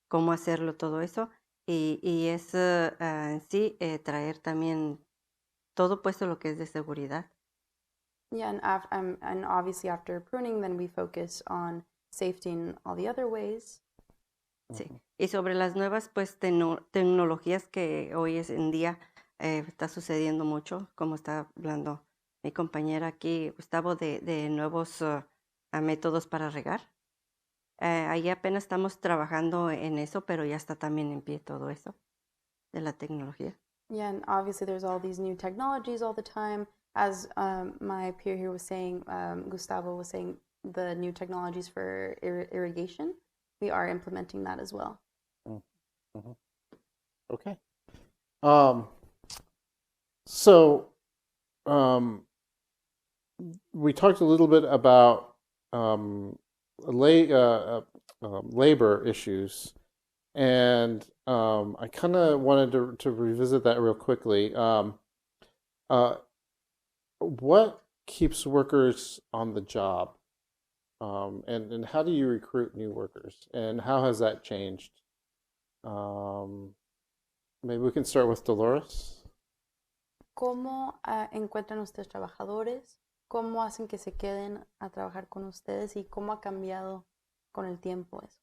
cómo hacerlo todo eso. Y es en sí traer también todo puesto lo que es de seguridad. Yeah, and obviously after pruning, then we focus on safety in all the other ways. Sí. Y sobre las nuevas pues tecnologías que hoy en día está sucediendo mucho, como está hablando mi compañera aquí, Gustavo, de nuevos métodos para regar. Ahí apenas estamos trabajando en eso, pero ya está también en pie todo eso de la tecnología. Yeah, and obviously there's all these new technologies all the time. As my peer here was saying, Gustavo was saying, the new technologies for irrigation, we are implementing that as well. Okay. So we talked a little bit about labor issues, and I kind of wanted to revisit that real quickly. What keeps workers on the job, and how do you recruit new workers, and how has that changed? Maybe we can start with Dolores. ¿Cómo encuentran ustedes trabajadores? ¿Cómo hacen que se queden a trabajar con ustedes? ¿Y cómo ha cambiado con el tiempo eso?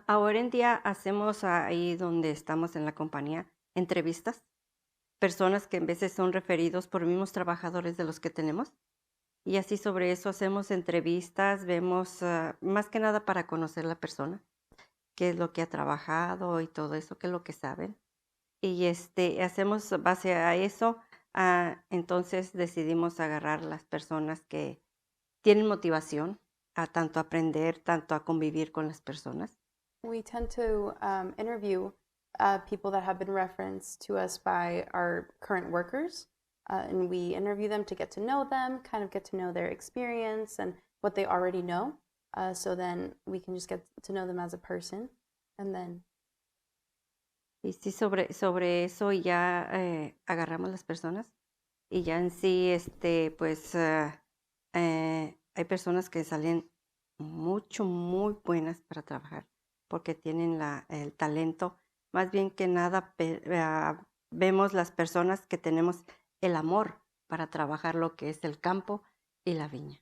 Ahora en día hacemos ahí donde estamos en la compañía entrevistas. Personas que en veces son referidos por mismos trabajadores de los que tenemos. Y así sobre eso hacemos entrevistas, vemos más que nada para conocer la persona, qué es lo que ha trabajado y todo eso, qué es lo que saben. Y hacemos base a eso, entonces decidimos agarrar las personas que tienen motivación a tanto aprender, tanto a convivir con las personas. We tend to interview people that have been referenced to us by our current workers, and we interview them to get to know them, kind of get to know their experience and what they already know, so then we can just get to know them as a person, and then... Y sí, sobre eso ya agarramos las personas y ya en sí, pues hay personas que salen muy buenas para trabajar porque tienen el talento. Más bien que nada, vemos las personas que tenemos el amor para trabajar lo que es el campo y la viña.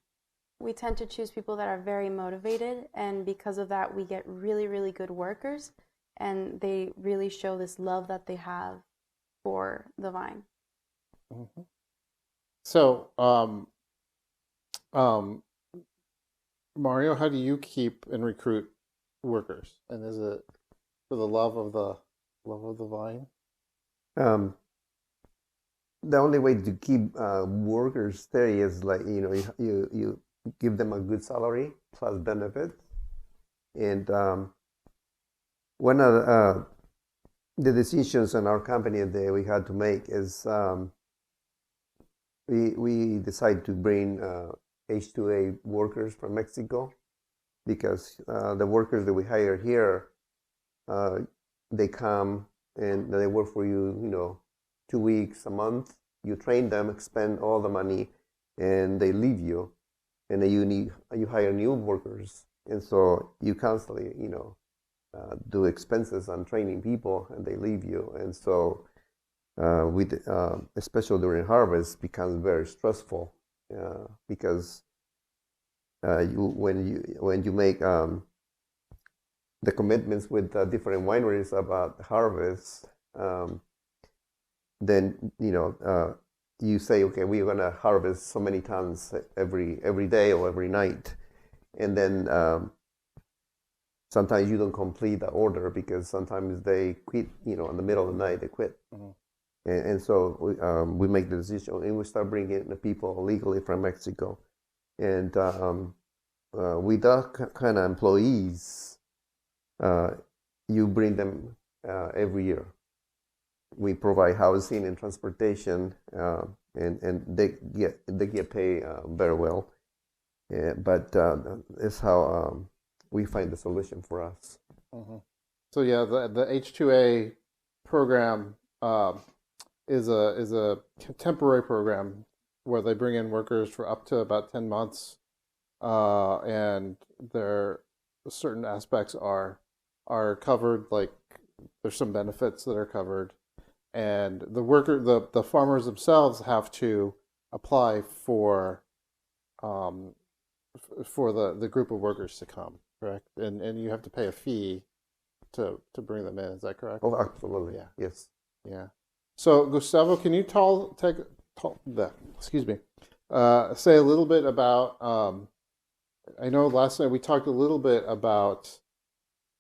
We tend to choose people that are very motivated, and because of that, we get really, really good workers, and they really show this love that they have for the vine. Mm-hmm. So, Mario, how do you keep and recruit workers? And is it for the love of the vine? The only way to keep workers steady is like, you give them a good salary plus benefits. And one of the decisions in our company that we had to make is we decided to bring H2A workers from Mexico, because the workers that we hire here, they come and they work for you, 2 weeks, a month. You train them, spend all the money, and they leave you. And then you hire new workers, and so you constantly, do expenses on training people, and they leave you. And so, especially during harvest, becomes very stressful because when you make the commitments with different wineries about harvest, then you say, okay, we're gonna harvest so many tons every day or every night, and then sometimes you don't complete the order because sometimes they quit, in the middle of the night they quit. Mm-hmm. And so we make the decision and we start bringing the people legally from Mexico, and with that kind of employees, you bring them every year. We provide housing and transportation, and they get paid very well. But it's how we find the solution for us. Mm-hmm. So yeah, the H2A program is a temporary program where they bring in workers for up to about 10 months, and there certain aspects are covered. Like there's some benefits that are covered. And the farmers themselves have to apply for the group of workers to come, correct? And you have to pay a fee to bring them in. Is that correct? Oh, absolutely. Yeah. Yes. Yeah. So Gustavo, can you say a little bit about? I know last night we talked a little bit about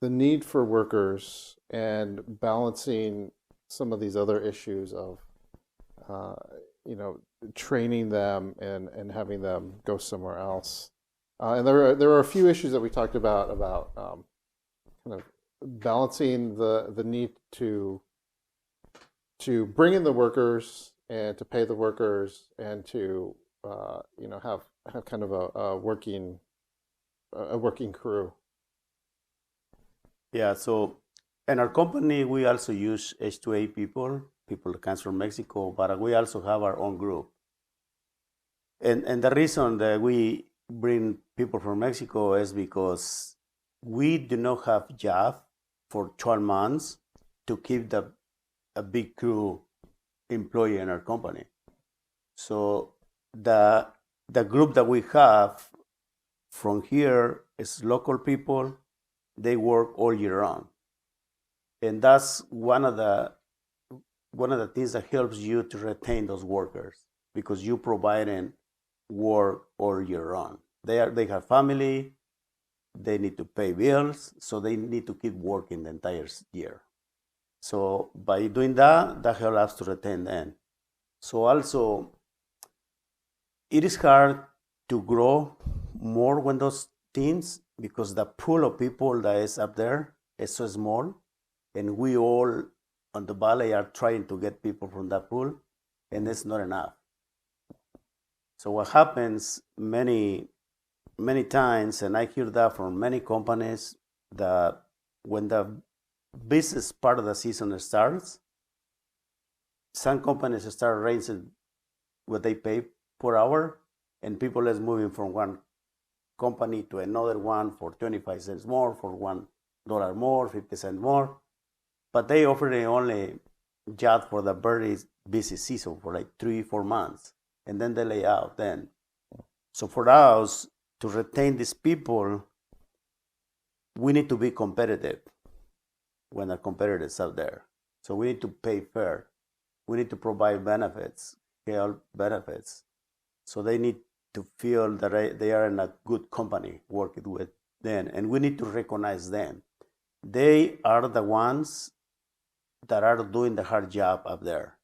the need for workers and balancing some of these other issues of, training them and having them go somewhere else. And there were a few issues that we talked about kind of balancing the need to bring in the workers and to pay the workers and to have kind of a working crew. Yeah, so in our company, we also use H2A people that come from Mexico, but we also have our own group. And the reason that we bring people from Mexico is because we do not have job for 12 months to keep a big crew employee in our company. So the group that we have from here is local people. They work all year round. And that's one of the things that helps you to retain those workers, because you providing work all year round. They have family, they need to pay bills, so they need to keep working the entire year. So by doing that helps us to retain them. So also, it is hard to grow more when those teams, because the pool of people that is up there is so small. And we all on the valley are trying to get people from that pool, and it's not enough. So what happens many times, and I hear that from many companies, that when the business part of the season starts, some companies start raising what they pay per hour, and people is moving from one company to another one for 25 cents more, for $1 more, 50 cents more. But they offer only job for the very busy season for like 3-4 months, and then they lay out then. So for us to retain these people, we need to be competitive when the competitors out there. So we need to pay fair. We need to provide benefits, health benefits. So they need to feel that they are in a good company working with them, and we need to recognize them. They are the ones that are doing the hard job up there.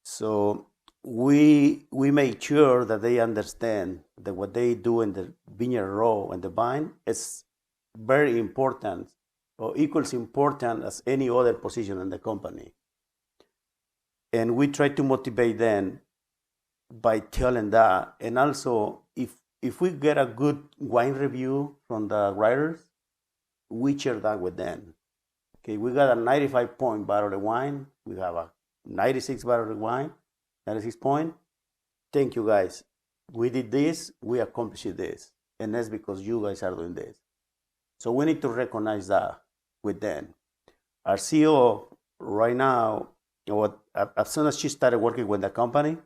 So we make sure that they understand that what they do in the vineyard row and the vine is very important, or equals important as any other position in the company. And we try to motivate them by telling that. And also, if we get a good wine review from the writers, we share that with them. Okay, we got a 95-point bottle of wine. We have a 96 bottle of wine, 96 point. Thank you guys. We did this, we accomplished this. And that's because you guys are doing this. So we need to recognize that with them. Our CEO right now, as soon as she started working with the company,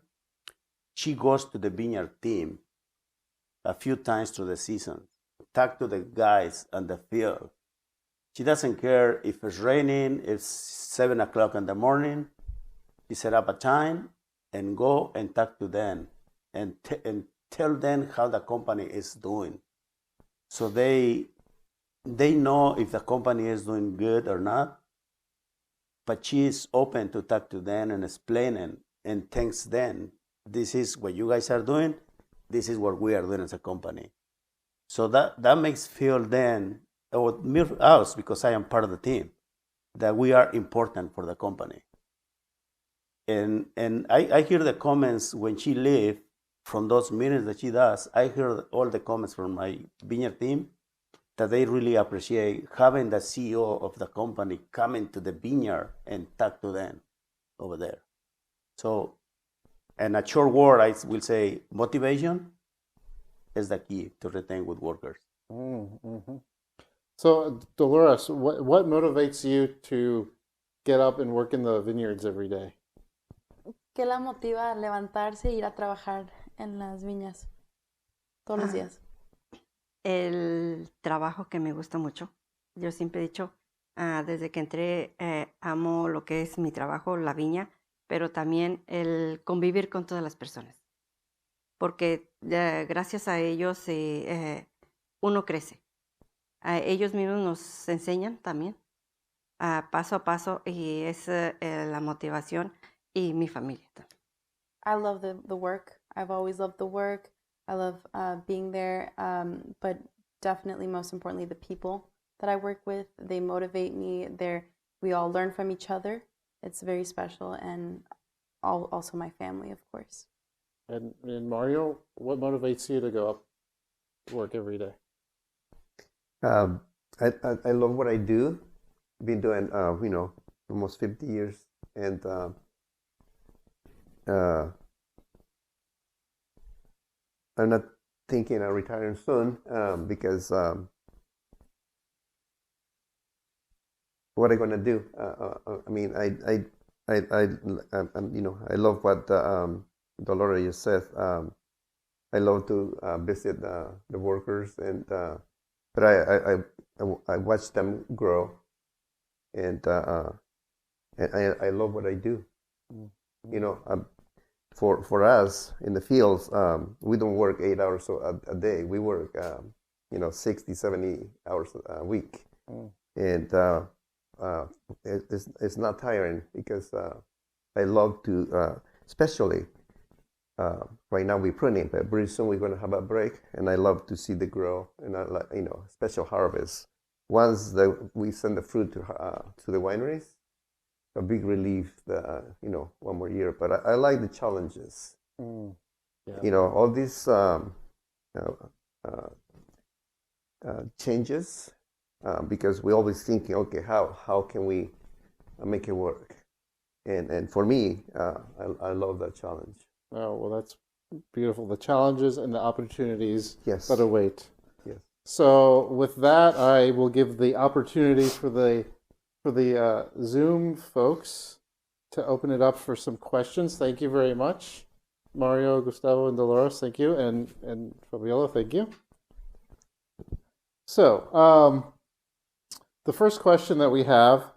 she goes to the vineyard team a few times through the season, talk to the guys on the field. She doesn't care if it's raining, it's 7 o'clock in the morning. She set up a time and go and talk to them and tell them how the company is doing. So they know if the company is doing good or not, but she is open to talk to them and explain and thanks them. This is what you guys are doing. This is what we are doing as a company. So that makes feel them, or us, because I am part of the team, that we are important for the company. And I hear the comments when she leaves from those meetings that she does. I hear all the comments from my vineyard team that they really appreciate having the CEO of the company coming to the vineyard and talk to them over there. So, in a short word, I will say motivation is the key to retain good workers. Mm-hmm. So, Dolores, what motivates you to get up and work in the vineyards every day? ¿Qué la motiva a levantarse e ir a trabajar en las viñas todos los días? El trabajo que me gusta mucho. Yo siempre he dicho, desde que entré, amo lo que es mi trabajo, la viña, pero también el convivir con todas las personas. Porque gracias a ellos uno crece. Ellos mismos nos enseñan también, paso a paso, y es la motivación y mi familia también. I love the work. I've always loved the work. I love being there, but definitely most importantly, the people that I work with. They motivate me. We all learn from each other. It's very special, and also my family, of course. And Mario, what motivates you to go up to work every day? I love what I do. Been doing, almost 50 years, and I'm not thinking of retiring soon because what am I going to do? I mean, I love what Dolores just said. I love to visit the workers, but I watch them grow, and I love what I do. For us in the fields, we don't work 8 hours a day. We work 60, 70 hours a week, and it's not tiring because I love to, especially right now we're pruning, but pretty soon we're going to have a break, and I love to see the grow and special harvest. Once we send the fruit to the wineries, a big relief, one more year. But I like the challenges. Yeah. All these changes, because we're always thinking, okay, how can we make it work? And for me, I love that challenge. Oh, well, that's beautiful. The challenges and the opportunities yes. that await. Yes. So with that, I will give the opportunity for the Zoom folks to open it up for some questions. Thank you very much. Mario, Gustavo, and Dolores, thank you. And Fabiola, thank you. So the first question that we have,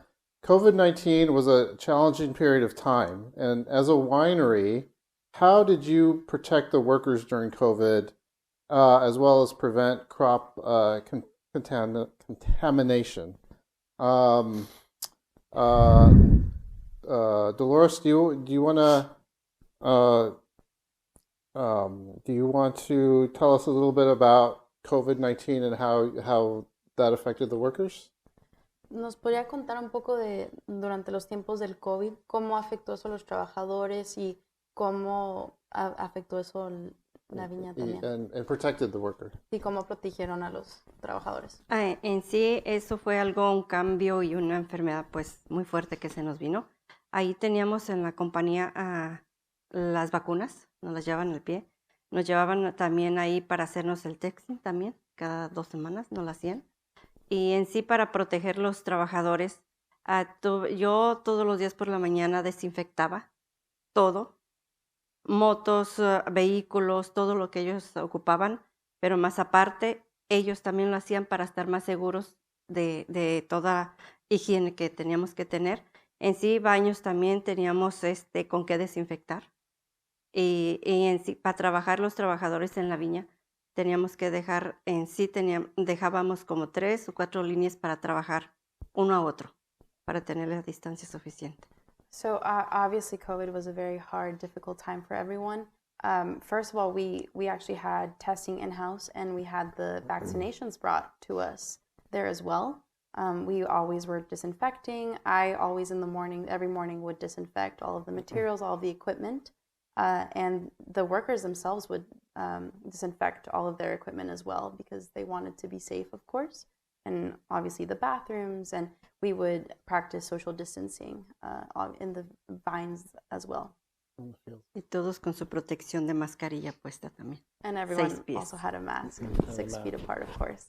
COVID-19 was a challenging period of time. And as a winery, how did you protect the workers during COVID, as well as prevent crop contamination? Dolores, do you want to tell us a little bit about COVID-19 and how that affected the workers? ¿Nos podría contar un poco durante los tiempos del COVID, cómo afectó eso a los trabajadores y cómo afectó eso la viña también? And protected the worker. Y cómo protegieron a los trabajadores. En sí, eso fue un cambio y una enfermedad pues muy fuerte que se nos vino. Ahí teníamos en la compañía las vacunas, nos las llevaban al pie. Nos llevaban también ahí para hacernos el testing también, cada 2 semanas nos lo hacían. Y en sí para proteger los trabajadores, yo todos los días por la mañana desinfectaba todo, motos, vehículos, todo lo que ellos ocupaban, pero más aparte ellos también lo hacían para estar más seguros de toda higiene que teníamos que tener. En sí, baños también teníamos con qué desinfectar. Y en sí, para trabajar los trabajadores en la viña, teníamos que dejar, dejábamos como 3 o 4 líneas para trabajar uno a otro, para tener la distancia suficiente. So obviously COVID was a very hard, difficult time for everyone. First of all, we actually had testing in-house and we had the vaccinations brought to us there as well. We always were disinfecting. I always every morning would disinfect all of the materials, all of the equipment. And the workers themselves would disinfect all of their equipment as well because they wanted to be safe, of course, and obviously the bathrooms, and we would practice social distancing in the vines as well. Y todos con su protección de mascarilla puesta también. And everyone also had a mask, 6 feet apart, of course.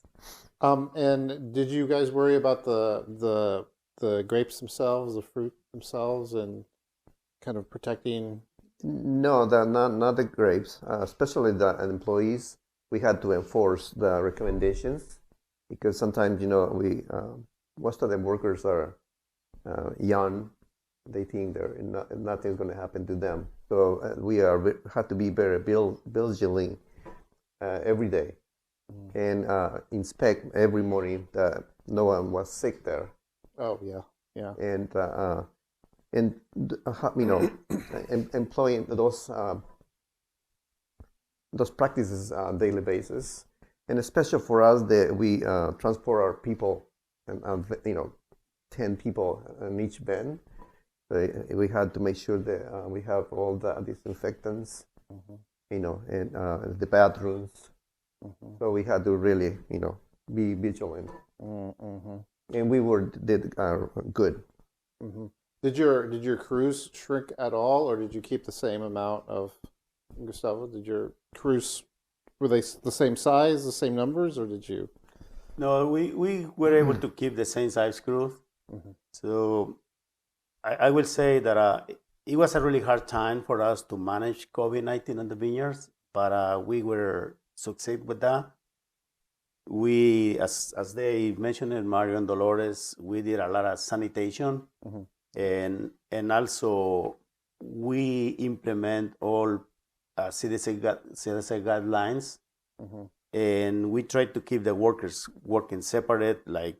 And did you guys worry about the grapes themselves, the fruit themselves, and kind of protecting? No, not the grapes, especially the employees. We had to enforce the recommendations because sometimes, we most of the workers are young. They think nothing's going to happen to them. So we had to be very vigilant every day and inspect every morning that no one was sick there. Oh yeah. And employing those practices on a daily basis, and especially for us that we transport our people, and 10 people in each van. So we had to make sure that we have all the disinfectants, and the bathrooms. So we had to really, be vigilant, and we did good. Did your crews shrink at all, or did you keep the same amount of, Gustavo? Did your crews, were they the same size, the same numbers, or did you? No, we were able to keep the same size crew. So I will say that it was a really hard time for us to manage COVID-19 on the vineyards, but we were succeed with that. We, as they mentioned in Mario and Dolores, we did a lot of sanitation. And also we implement all CDC guidelines, and we try to keep the workers working separate. Like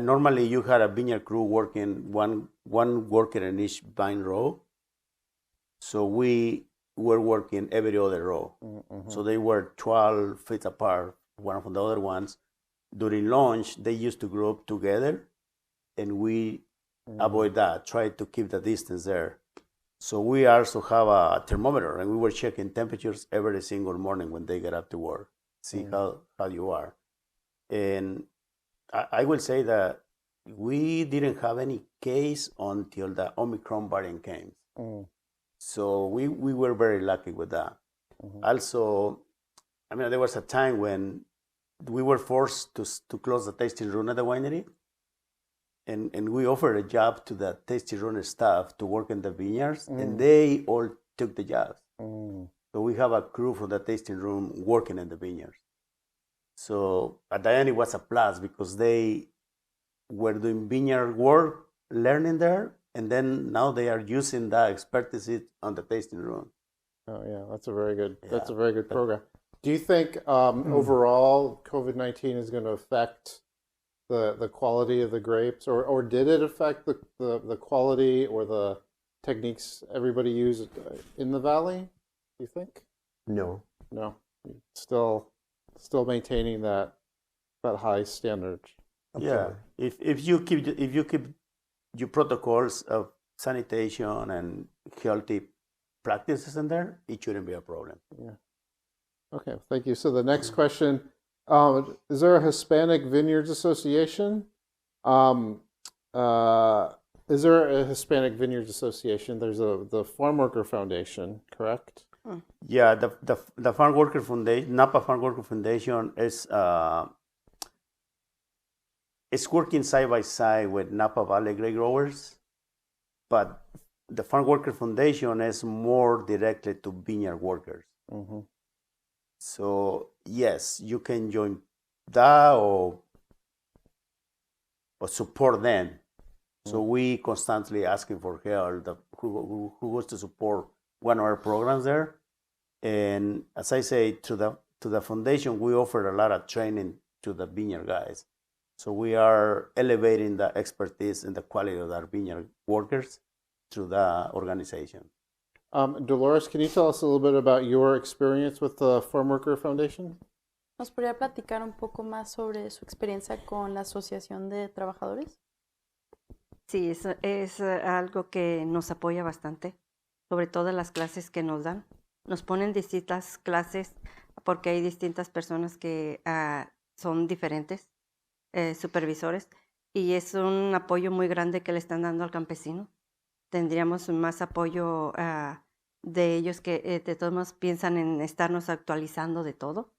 normally you had a vineyard crew working one worker in each vine row, so we were working every other row. So they were 12 feet apart, one from the other ones. During lunch, they used to group together, and we avoid that, try to keep the distance there. So we also have a thermometer, and we were checking temperatures every single morning when they get up to work, see how you are. And I will say that we didn't have any case until the Omicron variant came. So we were very lucky with that. Also, there was a time when we were forced to close the tasting room at the winery. And we offered a job to the tasting room staff to work in the vineyards, and they all took the jobs. So we have a crew from the tasting room working in the vineyards. So at the end, it was a plus because they were doing vineyard work, learning there, and then now they are using that expertise on the tasting room. Oh yeah, that's a very good program. Do you think overall COVID-19 is going to affect the quality of the grapes, or did it affect the quality or the techniques everybody used in the valley? Do you think? No. No, still maintaining that high standard. Yeah, if you keep your protocols of sanitation and healthy practices in there, it shouldn't be a problem. Yeah. Okay, thank you. So the next question, is there a Hispanic Vineyards Association? Is there a Hispanic Vineyards Association? There's the Farm Worker Foundation, correct? Yeah, the Farm Worker Foundation, Napa Farm Worker Foundation is it's working side by side with Napa Valley grape growers, but the Farm Worker Foundation is more directly to vineyard workers. Mm-hmm. So yes, you can join that or support them. So we constantly asking for help. Who wants to support one of our programs there? And as I say, to the foundation, we offer a lot of training to the vineyard guys. So we are elevating the expertise and the quality of our vineyard workers through the organization. Dolores, can you tell us a little bit about your experience with the Farm Worker Foundation? ¿Nos podría platicar un poco más sobre su experiencia con la Asociación de Trabajadores? Sí, es algo que nos apoya bastante, sobre todo las clases que nos dan. Nos ponen distintas clases porque hay distintas personas que son diferentes, supervisores, y es un apoyo muy grande que le están dando al campesino. Tendríamos más apoyo de ellos que de todos modos piensan en estarnos actualizando de todo.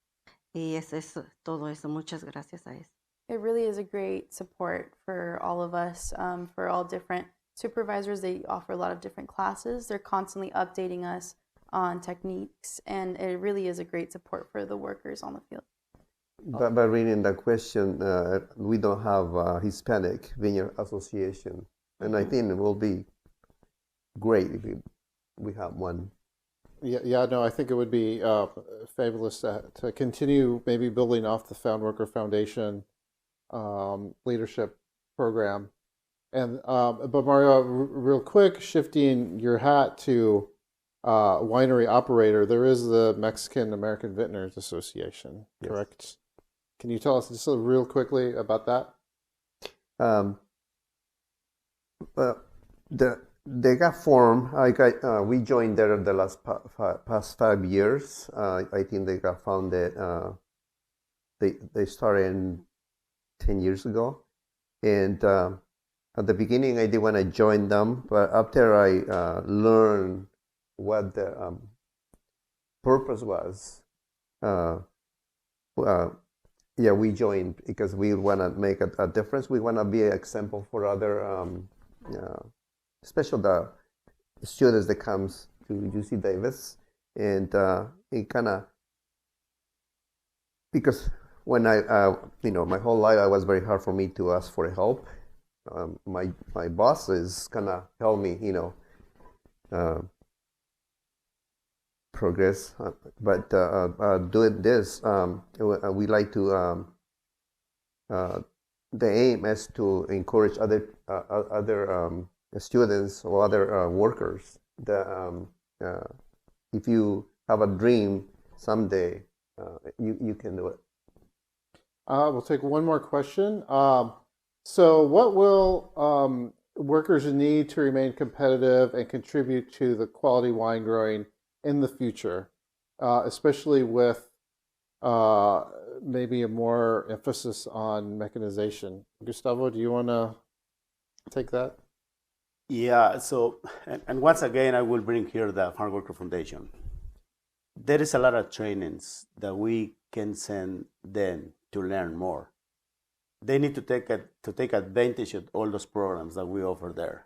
Y es todo eso. Muchas gracias a eso. It really is a great support for all of us, for all different supervisors. They offer a lot of different classes. They're constantly updating us on techniques, and it really is a great support for the workers on the field. But by reading the question, we don't have a Hispanic Vineyard Association, and I think it will be great if we have one. Yeah, no, I think it would be fabulous to continue maybe building off the Farm Worker Foundation leadership program. And but Mario, real quick, shifting your hat to winery operator, there is the Mexican American Vintners Association, correct? Yes. Can you tell us just real quickly about that? They got formed. We joined there the last past 5 years. I think they got founded. They started 10 years ago, and at the beginning I didn't want to join them, but after I learned what the purpose was, we joined because we want to make a difference. We want to be an example for other. Especially the students that comes to UC Davis, and it kind of, because when my whole life it was very hard for me to ask for help. My bosses kind of help me, progress. But doing this, we like to. The aim is to encourage other students or other workers that if you have a dream someday, you can do it. We'll take one more question. So what will workers need to remain competitive and contribute to the quality wine growing in the future, especially with maybe a more emphasis on mechanization? Gustavo, do you want to take that? Yeah, so, and once again, I will bring here the Farm Worker Foundation. There is a lot of trainings that we can send them to learn more. They need to take advantage of all those programs that we offer there.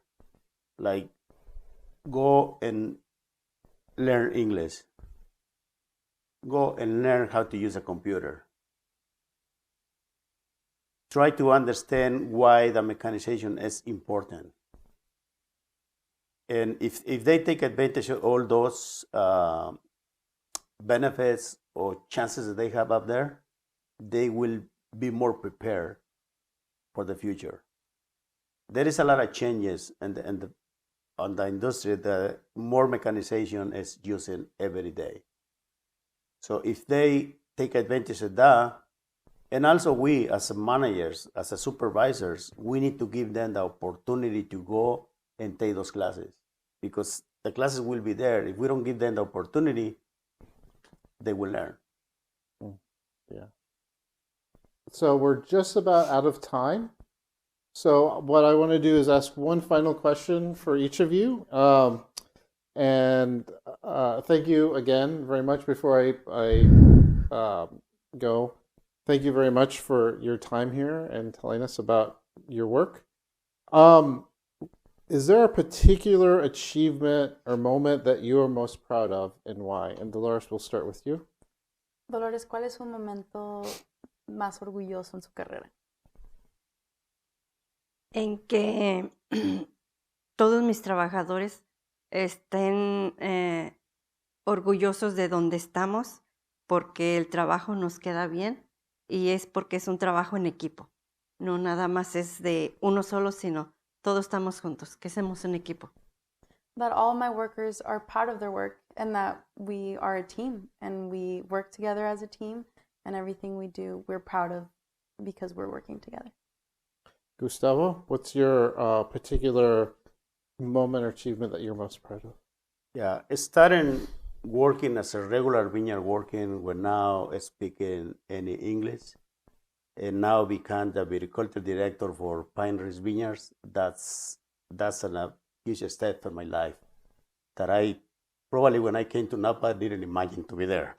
Like, go and learn English. Go and learn how to use a computer. Try to understand why the mechanization is important. And if they take advantage of all those benefits or chances that they have up there, they will be more prepared for the future. There is a lot of changes on the industry. The more mechanization is using every day. So if they take advantage of that, and also we as managers, as supervisors, we need to give them the opportunity to go and take those classes, because the classes will be there. If we don't give them the opportunity, they will learn. Yeah. So we're just about out of time. So what I want to do is ask one final question for each of you. And thank you again very much. Before I go, thank you very much for your time here and telling us about your work. Is there a particular achievement or moment that you are most proud of, and why? And Dolores, we'll start with you. Dolores, ¿cuál es un momento más orgulloso en su carrera? En que todos mis trabajadores estén orgullosos de donde estamos, porque el trabajo nos queda bien y es porque es un trabajo en equipo. No nada más es de uno solo, sino todos estamos juntos, que somos un equipo. That all my workers are proud of their work and that we are a team and we work together as a team, and everything we do we're proud of because we're working together. Gustavo, what's your particular moment or achievement that you're most proud of? Yeah, starting working as a regular vineyard working, we're now speaking any English, and now become the viticulture director for Pine Ridge Vineyards. That's a huge step for my life that I probably, when I came to Napa, didn't imagine to be there.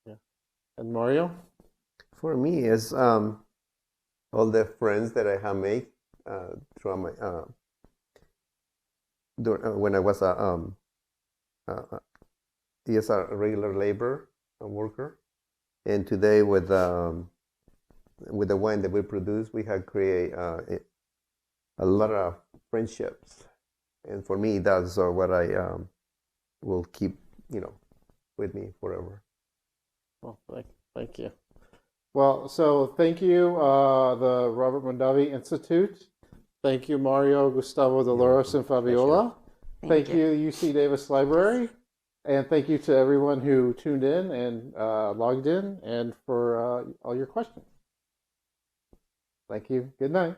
Yeah. And Mario? For me, it's all the friends that I have made through my when I was a regular labor worker, and today with the wine that we produce, we have created a lot of friendships, and for me, that's what I will keep, with me forever. Well, thank you. Well, so thank you, the Robert Mondavi Institute. Thank you, Mario, Gustavo, Dolores, and Fabiola. Thank you, UC Davis Library. And thank you to everyone who tuned in and logged in, and for all your questions. Thank you. Good night.